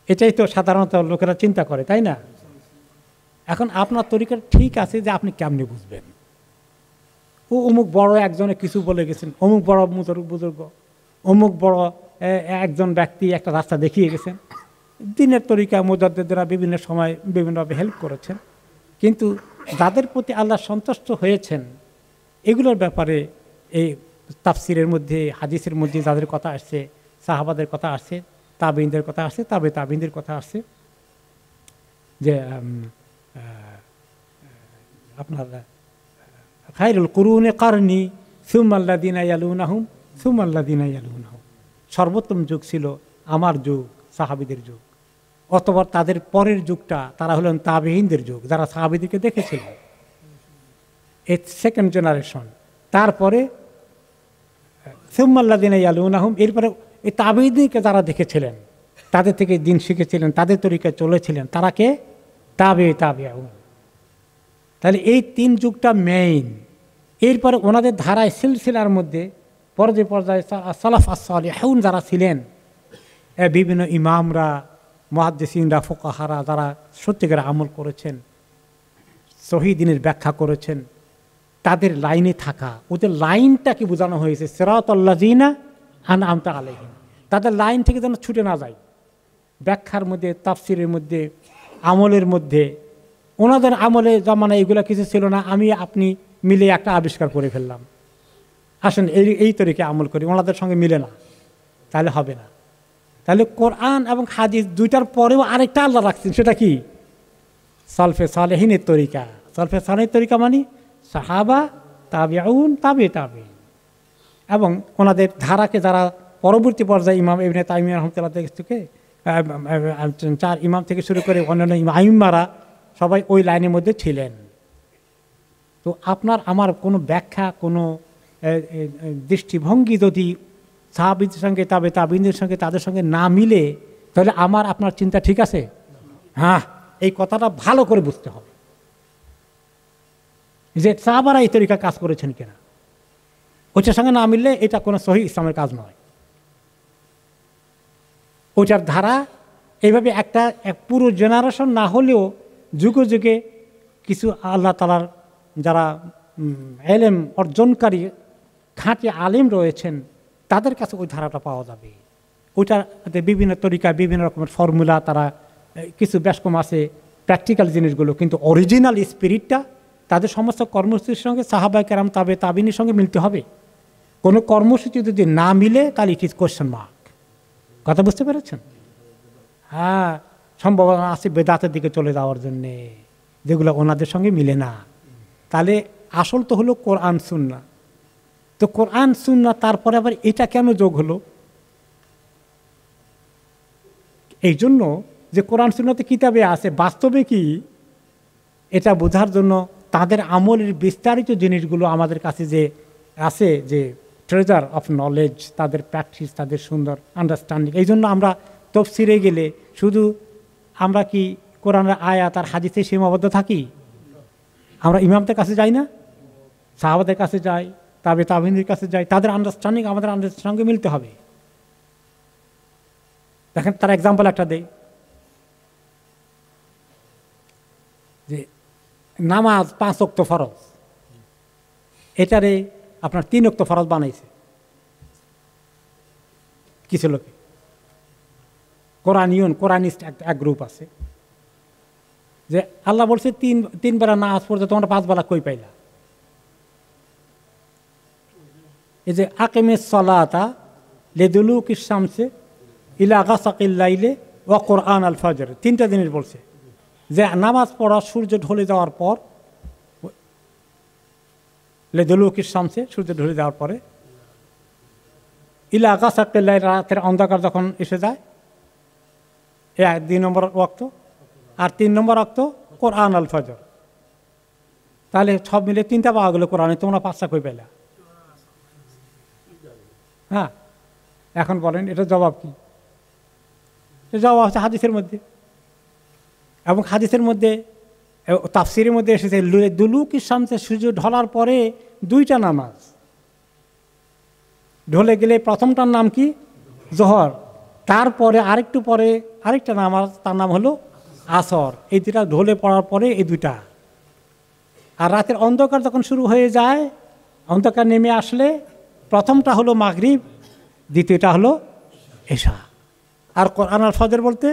এটাই তো সাধারণত লোকেরা চিন্তা করে, তাই না? এখন আপনার তরিকা ঠিক আছে যে আপনি কেমনি বুঝবেন? ও অমুক বড় একজনে কিছু বলে গেছেন, অমুক বড় বুজুর্গ, অমুক বড় একজন ব্যক্তি একটা রাস্তা দেখিয়ে গেছেন। দিনের তরিকা মুজাদ্দিদরা বিভিন্ন সময় বিভিন্নভাবে হেল্প করেছেন, কিন্তু যাদের প্রতি আল্লাহ সন্তুষ্ট হয়েছেন এগুলোর ব্যাপারে এই তাফসিরের মধ্যে, হাদিসের মধ্যে যাদের কথা আসছে, সাহাবাদের কথা আসছে, তাবিনদের কথা আসছে, তাবিনদের কথা আসছে, যে আপনার খায়রুল কুরুনে কারনি সুম্মাল্লাযিনা ইয়ালুনাহুম সুম্মাল্লাযিনা ইয়ালুনাহুম, সর্বোত্তম যুগ ছিল আমার যুগ, সাহাবীদের যুগ। অথবা তাদের পরের যুগটা তারা হলেন তাবিঈনদের যুগ, যারা সাহাবীদেরকে দেখেছিলেন, এই সেকেন্ড জেনারেশন। তারপরে সুম্মাল্লাযিনা ইয়ালুনাহুম, এরপরে এই তাবিঈনকে যারা দেখেছিলেন, তাদের থেকে দিন শিখেছিলেন, তাদের তরিকায় চলেছিলেন, তারা কে? তাবিঈন। তাহলে এই তিন যুগটা মেইন। এরপরে ওনাদের ধারায় সিলসিলার মধ্যে পর্যায়ে পর্যায়ে সালাফ as-সালিহুন যারা ছিলেন, বিভিন্ন ইমামরা, মুহাদ্দিসিনরা, ফুকাহারা, যারা সত্যিকার আমল করেছেন, সহিহ দ্বীনের ব্যাখ্যা করেছেন, তাদের লাইনে থাকা, ওদের লাইনটাকে বোঝানো হয়েছে সিরাতাল্লাযিনা আনআমতা আলাইহিম, তাদের লাইন থেকে যেন ছুটে না যায়। ব্যাখ্যার মধ্যে, তাফসিরের মধ্যে, আমলের মধ্যে, ওনাদের আমলে জমানায় এগুলো কিছু ছিল না, আমি আপনি মিলে একটা আবিষ্কার করে ফেললাম, আসেন এই তরিকে আমল করি, ওনাদের সঙ্গে মিলে না, তাহলে হবে না। তাহলে কোরআন এবং হাদিস দুইটার পরেও আরেকটা আল্লাহ রাখছেন, সেটা কি? সলফে সালেহিনের তরিকা। সলফে সালেহিনের তরিকা মানে সাহাবা, তাবিউন, তাবিঈন, এবং ওনাদের ধারাকে যারা পরবর্তী পর্যায়ে ইমাম ইবনে তাইমিয়া রাহমাতুল্লাহ থেকে 4 ইমাম থেকে শুরু করে অন্যান্য আইম্মারা সবাই ওই লাইনের মধ্যে ছিলেন। তো আপনার আমার কোনো ব্যাখ্যা, কোনো দৃষ্টিভঙ্গি যদি সাহাবীদের সঙ্গে, তাবিঈনদের সঙ্গে, তাদের সঙ্গে না মিলে, তাহলে আমার আপনার চিন্তা ঠিক আছে? হ্যাঁ, এই কথাটা ভালো করে বুঝতে হবে যে সাহাবারা এই তরিকা কাজ করেছেন কিনা। ওইটার সঙ্গে না মিললে এটা কোনো সহিহ ইসলামের কাজ নয়। ওইটার ধারা এইভাবে একটা পুরো জেনারেশন না হলেও যুগে যুগে কিছু আল্লাহ তাআলার যারা ইলম অর্জনকারী খাঁটি আলেম রয়েছেন, তাদের কাছে ওই ধারাটা পাওয়া যাবে। ওইটাতে বিভিন্ন তরিকা, বিভিন্ন রকমের ফর্মুলা, তারা কিছু বেশ কম আছে প্র্যাকটিক্যাল জিনিসগুলো, কিন্তু অরিজিনাল স্পিরিটটা তাদের সমস্ত কর্মসূচির সঙ্গে সাহাবায়ে কেরাম, তাবিনের সঙ্গে মিলতে হবে। কোনো কর্মসূচি যদি না মিলে তাহলে ইট ইজ কোয়েশ্চেন মার্ক। কথা বুঝতে পেরেছেন? হ্যাঁ, সম্ভাবনা আছে বেদাতের দিকে চলে যাওয়ার জন্যে, যেগুলো ওনাদের সঙ্গে মিলে না। তাহলে আসল তো হলো কোরআন সুন্নাহ। তো কোরআন সুন্নাহ, তারপরে আবার এটা কেন যোগ হলো? এই জন্য যে কোরআন সুন্নাহতে কিতাবে আছে, বাস্তবে কি এটা বোঝার জন্য তাদের আমলের বিস্তারিত জিনিসগুলো আমাদের কাছে যে আছে, যে ট্রেজার অফ নলেজ, তাদের প্র্যাকটিস, তাদের সুন্দর আন্ডারস্ট্যান্ডিং। এই জন্য আমরা তাফসীরে গেলে শুধু আমরা কি কোরআনের আয়াত আর হাদিসে সীমাবদ্ধ থাকি? আমরা ইমামদের কাছে যাই না, সাহাবাদের কাছে যাই, তাবিঈনদের কাছে যাই, তাদের আন্ডারস্ট্যান্ডিং আমাদের আন্ডারস্ট্যান্ডিংয়ের সঙ্গে মিলতে হবে। দেখেন, তার এক্সাম্পল একটা দেই, যে নামাজ 5 ওয়াক্ত ফরজ, এটারে আপনার 3 ওয়াক্ত ফরজ বানাইছে কিছু লোকে। কোরআনিস্ট এক গ্রুপ আছে, যে আল্লাহ বলছে 3 বেলা নামাজ পড়তে, তোমরা 5 বেলা কই পাইলা? এই যে আকিমিস সালাতা লিদুলুকিশ শামসি ইলা গাসাকিল লাইলি ওয়া কুরআন আল ফজর, 3টা জিনিস বলছে, যে নামাজ পড়া সূর্য ঢলে যাওয়ার পর, লিদুলুকিশ শামসি, সূর্য ঢলে যাওয়ার পরে, ইলা গাসাকিল লাইল, রাতের অন্ধকার যখন এসে যায়, 2 নম্বর ওয়াক্ত, আর 3 নম্বর ওয়াক্ত কোরআন আল ফজর। তাহলে সব মিলে 3টা পাওয়া গেলো কোরআনে, তোমরা 5টা কই পেলা? হ্যাঁ, এখন বলেন এটা জবাব কি? জবাব হচ্ছে হাদিসের মধ্যে, এবং হাদিসের মধ্যে তাফসিরের মধ্যে এসেছে দুলুকি শামসে সূর্য ঢলার পরে 2টা নামাজ। ঢলে গেলে প্রথমটার নাম কি? জোহর। তারপরে আরেকটু পরে আরেকটা নামাজ, তার নাম হলো আসর। এই 2টা ঢলে পড়ার পরে এই 2টা। আর রাতের অন্ধকার যখন শুরু হয়ে যায়, অন্ধকার নেমে আসলে প্রথমটা হলো মাগরিব, দ্বিতীয়টা হলো এশা। আর কোরআন আল ফজর বলতে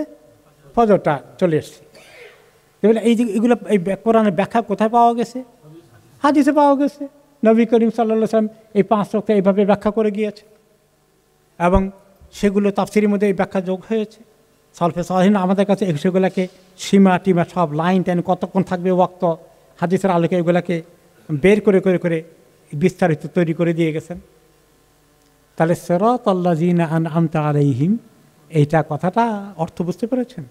ফজরটা চলে এসছে। এই যে এগুলো, এই কোরআনের ব্যাখ্যা কোথায় পাওয়া গেছে? হাদিসে পাওয়া গেছে। নবী করিম সাল্লাল্লাহু আলাইহি ওয়াসাল্লাম এই 5 ওয়াক্ত এইভাবে ব্যাখ্যা করে গিয়েছে, এবং সেগুলো তাফসীরের মধ্যে এই ব্যাখ্যা যোগ হয়েছে। সালফে সালেহীন আমাদের কাছে সেগুলোকে সীমা টিমা সব লাইন টাইন কতক্ষণ থাকবে ওয়াক্ত, হাদিসের আলোকে এগুলোকে বের করে করে করে বিস্তারিত তৈরি করে দিয়ে গেছেন। তাহলে সিরাতাল্লাযীনা আনআমতা আলাইহিম, এইটা কথাটা অর্থ বুঝতে পেরেছেন?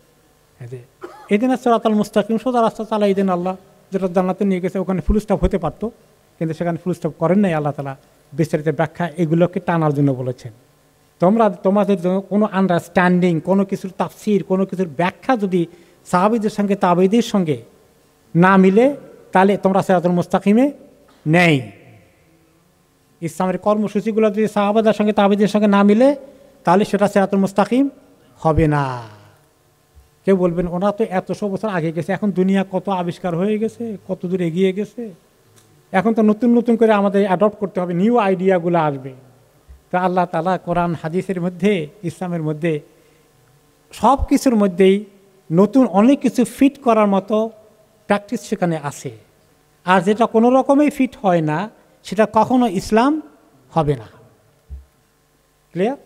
এদিন সিরাতাল মুস্তাকিম, সোজা রাস্তা চালাই দেন আল্লাহ, যেটা জান্নাতে নিয়ে গেছে। ওখানে ফুল স্টপ হতে পারতো, কিন্তু সেখানে ফুল স্টপ করেন নাই আল্লাহ তাআলা। বিস্তারিত ব্যাখ্যা এগুলোকে টানার জন্য বলেছেন। তোমাদের জন্য কোনো আন্ডারস্ট্যান্ডিং, কোনো কিছুর তাফসির, কোনো কিছুর ব্যাখ্যা যদি সাহাবীদের সঙ্গে তাবেঈদের সঙ্গে না মিলে, তাহলে তোমরা সিরাতুল মুস্তাকিমে নেই। ইসলামের কর্মসূচিগুলো যদি সাহাবাদের সঙ্গে তাবেঈদের সঙ্গে না মিলে, তাহলে সেটা সিরাতুল মুস্তাকিম হবে না। কেউ বলবেন ওরা তো 100 বছর আগে গেছে, এখন দুনিয়া কত আবিষ্কার হয়ে গেছে, কত দূর এগিয়ে গেছে, এখন তো নতুন নতুন করে আমাদের অ্যাডপ্ট করতে হবে, নিউ আইডিয়াগুলো আসবে। তো আল্লাহ তাআলা কোরআন হাদিসের মধ্যে, ইসলামের মধ্যে সব কিছুর মধ্যেই নতুন অনেক কিছু ফিট করার মতো প্র্যাকটিস সেখানে আছে। আর যেটা কোনো রকমেই ফিট হয় না, সেটা কখনো ইসলাম হবে না। ক্লিয়ার?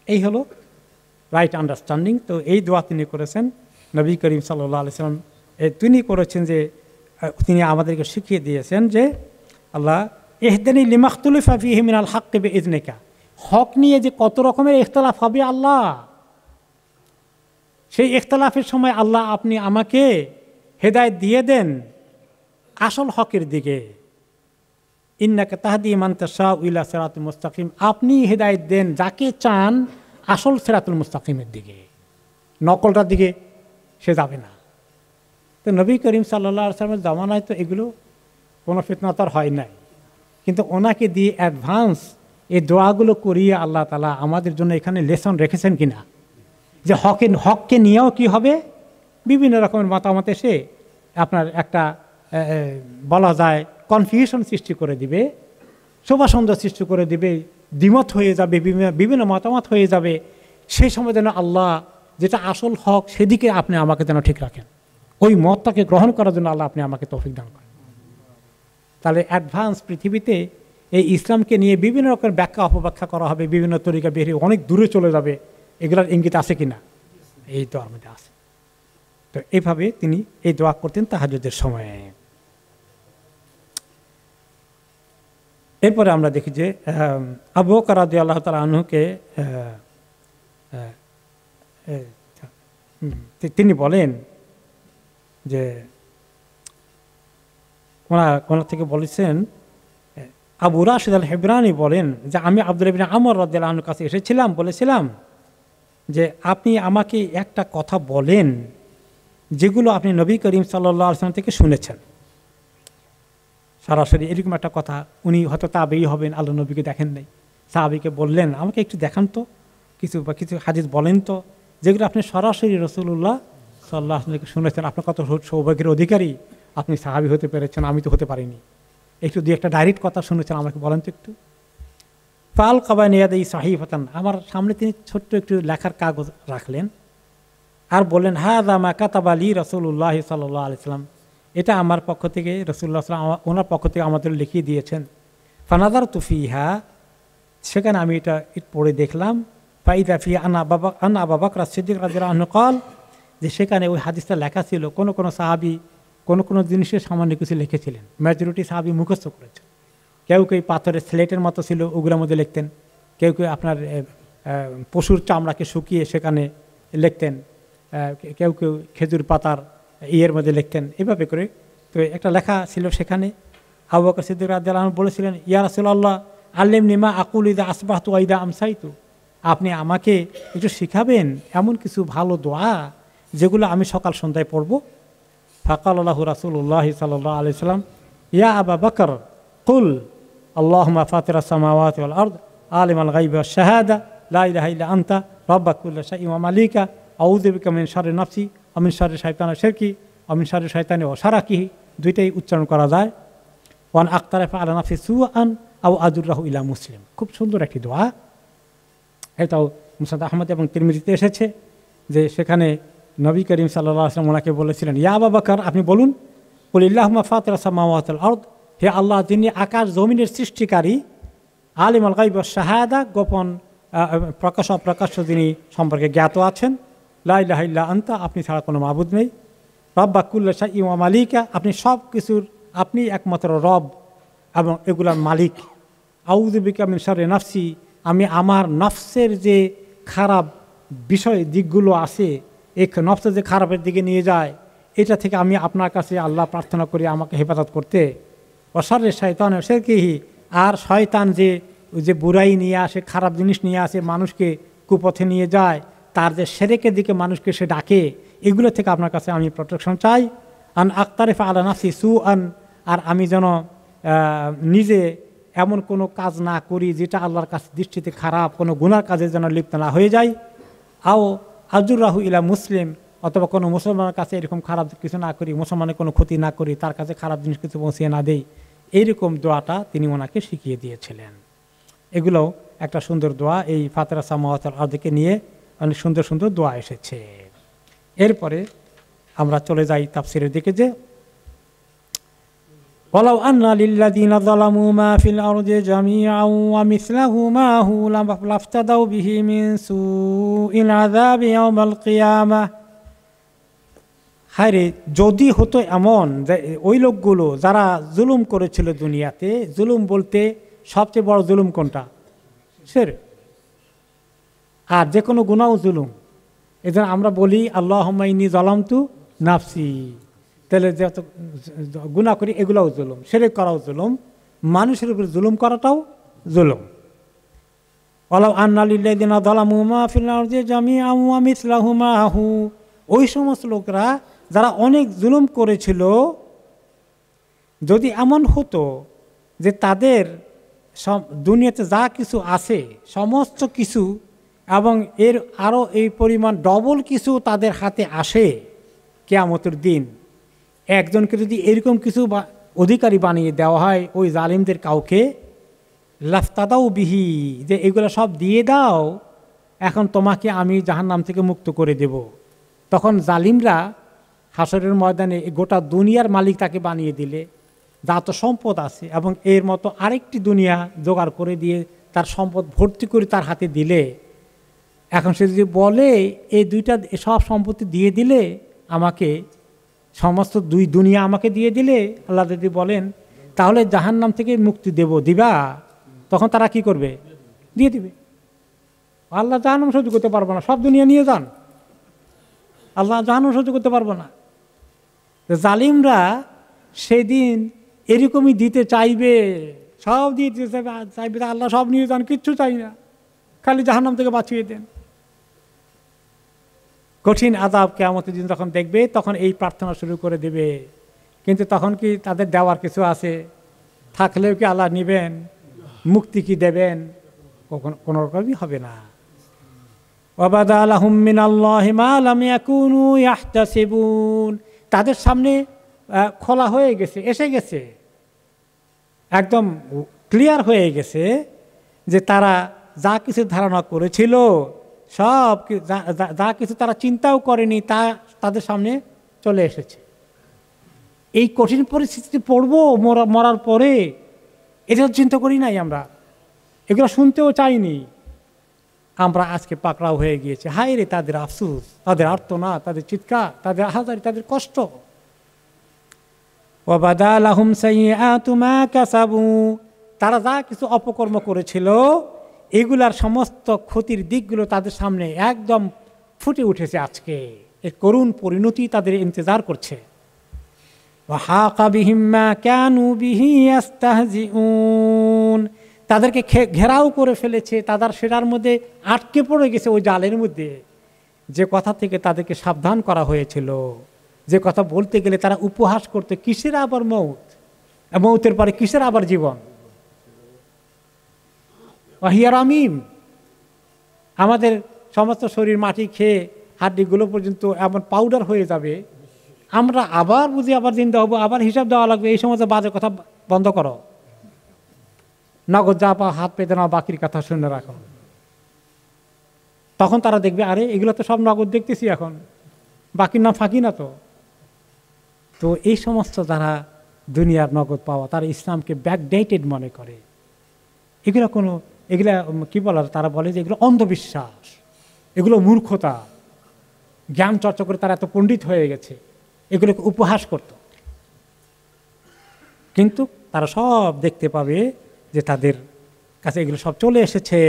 এই হলো রাইট আন্ডারস্ট্যান্ডিং। তো এই দোয়া তিনি করেছেন, নবী করিম সাল্লাল্লাহু আলাইহি ওয়াসাল্লাম তিনি করেছেন, যে তিনি আমাদেরকে শিখিয়ে দিয়েছেন যে আল্লাহ ইহদিনি লিমাখতুলিফা ফীহি মিনাল হাক্কি বিইযনিকা, হক নিয়ে যে কত রকমের ইখতিলাফ হবে আল্লাহ, সেই ইখতিলাফের সময় আল্লাহ আপনি আমাকে হেদায়েত দিয়ে দেন আসল হকের দিকে। ইন্নাকা তাহদি মান তাশাউ ইলা সিরাতিল মুস্তাকিম, আপনি হেদায়েত দেন যাকে চান আসল সিরাতুল মুস্তাকিমের দিকে, নকলটার দিকে সে যাবে না। তো নবী করিম সাল্লাল্লাহু আলাইহি ওয়াসাল্লামের জামানায় তো এগুলো কোনো ফিতনা তার হয় নাই, কিন্তু ওনাকে দিয়ে অ্যাডভান্স এই দোয়াগুলো করিয়ে আল্লাহ তাআলা আমাদের জন্য এখানে লেসন রেখেছেন কিনা, যে হককে নিয়েও কি হবে, বিভিন্ন রকমের মতামত এসে আপনার একটা বলা যায় কনফিউশন সৃষ্টি করে দিবে, শোভাসন্দেহ সৃষ্টি করে দিবে, দ্বিমত হয়ে যাবে, বিভিন্ন মতামত হয়ে যাবে। সেই সময় যেন আল্লাহ যেটা আসল হক সেদিকে আপনি আমাকে যেন ঠিক রাখেন, ওই মতটাকে গ্রহণ করার জন্য আল্লাহ আপনি আমাকে তৌফিক দান করেন। তাহলে অ্যাডভান্স পৃথিবীতে এই ইসলামকে নিয়ে বিভিন্ন রকমের ব্যাখ্যা অপব্যাখ্যা করা হবে, বিভিন্ন তরিকা বেরিয়ে অনেক দূরে চলে যাবে, এগুলোর ইঙ্গিত আছে কিনা? এই দোয়ার মধ্যে আছে। তো এইভাবে তিনি এই দোয়া করতেন তাহাজ্জুদের সময়ে। এরপরে আমরা দেখি যে আবু বকর রাদিয়াল্লাহু তাআলা আনহুকে তিনি বলেন যে কোন থেকে বলেছেন, আবু রাশিদ আল হেবরানি বলেন যে আমি আব্দুল্লাহ ইবনে আমর রাদিয়াল্লাহু আনহুর কাছে এসেছিলাম, বলেছিলাম যে আপনি আমাকে একটা কথা বলেন যেগুলো আপনি নবী করিম সাল্লাল্লাহু আলাইহি ওয়াসাল্লাম থেকে শুনেছেন। সরাসরি এরকম একটা কথা, উনি হয়তো তাবেই হবেন, আল্লাহ নবীকে দেখেন নাই, সাহাবীকে বললেন আমাকে একটু দেখান তো কিছু হাদিস বলেন তো, যেগুলো আপনি সরাসরি রাসূলুল্লাহ সাল্লাল্লাহু আলাইহি ওয়াসাল্লাম শুনেছেন। আপনার কত সৌভাগ্যের অধিকারী, আপনি সাহাবী হতে পেরেছেন, আমি তো হতে পারিনি। একটু দুই একটা ডাইরেক্ট কথা শুনেছেন, আমাকে বলেন তো একটু। ফাল কাবায় নিয়াদাই সাহিফাতান, আমার সামনে তিনি ছোট্ট একটু লেখার কাগজ রাখলেন আর বললেন হাযা মা কাতাবা লি রাসূলুল্লাহ সাল্লাল্লাহু আলাইহি ওয়াসাল্লাম, এটা আমার পক্ষ থেকে রাসূলুল্লাহ সাল্লাল্লাহু আলাইহি ওয়াসাল্লাম ওনার পক্ষ থেকে আমাদের লিখিয়ে দিয়েছেন। ফানাযারতু ফিহা, সেখানে আমি এটা পড়ে দেখলাম। ফাইদা ফি আনা আবু বকর সিদ্দিক রাদিয়াল্লাহু আনহু قال, যে সেখানে ওই হাদিসটা লেখা ছিল, কোন সাহাবী কোন জিনিসের সামান্য কিছু লিখেছিলেন, মেজরিটি সাহাবী মুখস্থ করেছেন। কেউ পাথরের স্লেটের মতো ছিল, ওগুলোর মধ্যে লিখতেন। কেউ আপনার পশুর চামড়াকে শুকিয়ে সেখানে লিখতেন, কেউ কেউ খেজুর পাতার ইয়ের মধ্যে লিখতেন, এভাবে করে। তো একটা লেখা ছিল সেখানে, আবু বকর সিদ্দিক রাদিয়াল্লাহু আনহু বলেছিলেন, ইয়া রাসূলুল্লাহ আল্লিমনি মা আকুলু ইযা আসবাহতু ওয়া ইযা আমসাইতু, আপনি আমাকে একটু শিখাবেন এমন কিছু ভালো দোয়া যেগুলো আমি সকাল সন্ধ্যায় পড়ব। ফাকাল লাহু রাসূলুল্লাহ সাল্লাল্লাহু আলাইহি ওয়াসাল্লাম, ইয়া আবা বকর কুল আল্লাহুম্মা ফাতিরাস সামাওয়াতি ওয়াল আরদ আলিমাল গায়বি ওয়াশ শাহাদা লা ইলাহা ইল্লা আনতা রাব্বা কুল্লি শাইইন ওয়া মালিকা আউযু বিকা মিন শাররি নাফসি ওয়া মিন শাররি শাইতানিশ শিরকি ওয়া মিন শাররি শাইতানি ওয়া শারাকিহি, দুইটাই উচ্চারণ করা যায়। ওয়ান আখতারাফা আলা নাফসি সুআন আও আজুররাহু ইলা মুসলিম, খুব সুন্দর একটি দোয়া। এটাও মুসনাদ আহমদ এবং তিরমিজিতে এসেছে যে সেখানে নবী করিম সাল্লাল্লাহু আলাইহি ওয়াসাল্লাম ওনাকে বলেছিলেন, ইয়া আবু বকর আপনি বলুন, কুল আল্লাহুম্মা ফাতিরাস সামাওয়াতি ওয়াল আরদ, হে আল্লাহ যিনি আকাশ জমিনের সৃষ্টিকারী, আলিমুল গায়বি ওয়াশ শাহাদা গোপন প্রকাশ অপ্রকাশ্য যিনি সম্পর্কে জ্ঞাত আছেন, লা ইলাহা ইল্লা আনতা আপনি ছাড়া কোনো মাবুদ নেই, রাব্বা কুল্লি শাইইন ওয়া মালিকা আপনি সব কিছুর আপনি একমাত্র রব এবং এগুলার মালিক, আউযু বিকা মিন শাররি নাফসি আমি আমার নফসের যে খারাপ বিষয় দিকগুলো আছে, এই নফসের যে খারাপের দিকে নিয়ে যায়, এটা থেকে আমি আপনার কাছে আল্লাহ প্রার্থনা করি আমাকে হেফাজত করতে। অসারের শয়তানের শিরকিহি আর শয়তান যে বুরাই নিয়ে আসে, খারাপ জিনিস নিয়ে আসে, মানুষকে কুপথে নিয়ে যায়, তার যে শিরকের দিকে মানুষকে সে ডাকে, এগুলো থেকে আপনার কাছে আমি প্রোটেকশন চাই। আন আক্তারিফা আলা নাফসি সুআন আর আমি যেন নিজে এমন কোনো কাজ না করি যেটা আল্লাহর কাছে দৃষ্টিতে খারাপ, কোনো গুনার কাজে যেন লিপ্ত না হয়ে যায়। আও আজুররাহু ইলা মুসলিম অথবা কোনো মুসলমানের কাছে এরকম খারাপ কিছু না করি, মুসলমানের কোনো ক্ষতি না করি, তার কাছে খারাপ জিনিস কিছু পৌঁছিয়ে না দেই, এইরকম দোয়াটা তিনি ওনাকে শিখিয়ে দিয়েছিলেন। এগুলোও একটা সুন্দর দোয়া, এই ফাতিরাস সামাওয়াতি ওয়াল আরদিকে নিয়ে অনেক সুন্দর সুন্দর দোয়া এসেছে। এরপরে আমরা চলে যাই তাফসিরের দিকে, যে ওয়ালাউ আন্না লিল্লাযীনা যালামু মা ফিল আরদি জামিআন ওয়া মিসলাহু মাহু লাফতাদাউ বিহি মিন সুইল আযাবি ইয়াওমাল কিয়ামাহ, হায়রে যদি হতো এমন যে ওই লোকগুলো যারা জুলুম করেছিল দুনিয়াতে, জুলুম বলতে সবচেয়ে বড় জুলুম কোনটা? শিরক। আর যে কোনো গুনাহও জুলুম। এজন্য আমরা বলি আল্লাহুম্মা ইন্নী যালামতু নাফসি, তাহলে যত গুনাহ করি এগুলোও জুলুম, শিরক করাও জুলুম, মানুষের উপর জুলুম করাটাও জুলুম। ওয়ালাউ আন্না লিল্লাযীনা যালামু মা ফিল আরদি জামিআন ওয়া মিসলাহু মাহু, ওই সমস্ত লোকরা যারা অনেক জুলুম করেছিল, যদি এমন হতো যে তাদের দুনিয়াতে যা কিছু আছে সমস্ত কিছু এবং এর আরও এই পরিমাণ ডবল কিছু তাদের হাতে আসে কিয়ামতের দিন, একজনকে যদি এরকম কিছু অধিকারী বানিয়ে দেওয়া হয় ওই জালিমদের কাউকে, লাফতাদাউ বিহি যে এগুলো সব দিয়ে দাও, এখন তোমাকে আমি জাহান্নাম থেকে মুক্ত করে দেব, তখন জালিমরা হাসরের ময়দানে গোটা দুনিয়ার মালিক তাকে বানিয়ে দিলে, যা তো সম্পদ আছে এবং এর মতো আরেকটি দুনিয়া জোগাড় করে দিয়ে তার সম্পদ ভর্তি করে তার হাতে দিলে, এখন সে যদি বলে এই দুইটা সব সম্পত্তি দিয়ে দিলে আমাকে, সমস্ত দুই দুনিয়া আমাকে দিয়ে দিলে, আল্লাহ যদি বলেন তাহলে জাহান্নাম থেকে মুক্তি দিবা, তখন তারা কি করবে? দিয়ে দিবে। আল্লাহ জাহান্নাম সহ্য করতে পারবো না, সব দুনিয়া নিয়ে যান, আল্লাহ জাহান্নাম সহ্য করতে পারবো না। জালিমরা সেদিন এরকমই দিতে চাইবে, সব দিয়ে দিতে চাইবে, আল্লাহ সব নিয়ে যান, কিচ্ছু চাই না, খালি জাহান্নাম থেকে বাঁচিয়ে দেন। কঠিন আযাব কিয়ামতের দিন যখন দেখবে তখন এই প্রার্থনা শুরু করে দেবে, কিন্তু তখন কি তাদের দেওয়ার কিছু আছে? থাকলেও কি আল্লাহ নেবেন? মুক্তি কি দেবেন? কোনো রকমই হবে না। ওয়াবাদা লাহুম মিনাল্লাহি মা লাম ইয়াকুনু ইয়াহতাসিবুন, তাদের সামনে খোলা হয়ে গেছে, এসে গেছে, একদম ক্লিয়ার হয়ে গেছে যে তারা যা কিছু ধারণা করেছিল, সব যা কিছু তারা চিন্তাও করেনি তা তাদের সামনে চলে এসেছে। এই কঠিন পরিস্থিতিতে পড়বো মরার পরে, এটা চিন্তা করি নাই আমরা, এগুলো শুনতেও চাইনি, আমরা আজকে পাকড়াও হয়ে গিয়েছে। হায় রে তাদের আফসোস, তাদের আর্তনাদ, তাদের চিৎকার, তাদের আহাজারি, তাদের কষ্ট। ওয়াবাদা লাহুম সাইয়্যাতু মা কাসাবু, তারা যা কিছু অপকর্ম করেছিল এগুলার সমস্ত ক্ষতির দিকগুলো তাদের সামনে একদম ফুটে উঠেছে আজকে, এর করুণ পরিণতি তাদের ইন্তজার করছে। তাদেরকে ঘেরাও করে ফেলেছে, তাদের সেটার মধ্যে আটকে পড়ে গেছে ওই জালের মধ্যে, যে কথা থেকে তাদেরকে সাবধান করা হয়েছিল, যে কথা বলতে গেলে তারা উপহাস করতে, কিসের আবার মৌত, মৌতের পরে কিসের আবার জীবন। ওয়াহিয়া রামিম, আমাদের সমস্ত শরীর মাটি খেয়ে হাড্ডিগুলো পর্যন্ত এমন পাউডার হয়ে যাবে, আমরা আবার বুঝি আবার জিন্দা হবো, আবার হিসাব দেওয়া লাগবে, এই সমস্ত বাজে কথা বন্ধ করো, নগদ যা পা হাত পেতে নাও, বাকির কথা শুনে রাখো। তখন তারা দেখবে আরে এগুলো তো সব নগদ দেখতেছি, এখন বাকির নাম ফাঁকি না তো। তো এই সমস্ত যারা দুনিয়ার নগদ পাওয়া, তারা ইসলামকে ব্যাকডেটেড মনে করে। এগুলো কি বলার, তারা বলে যে এগুলো অন্ধবিশ্বাস, এগুলো মূর্খতা, জ্ঞান চর্চা করে তারা এত পণ্ডিত হয়ে গেছে, এগুলোকে উপহাস করত। কিন্তু তারা সব দেখতে পাবে যে তাদের কাছে এগুলো সব চলে এসেছে,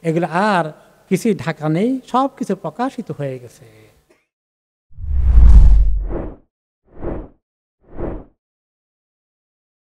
এগুলো আর কিছুই ঢাকা নেই, সব কিছু প্রকাশিত হয়ে গেছে।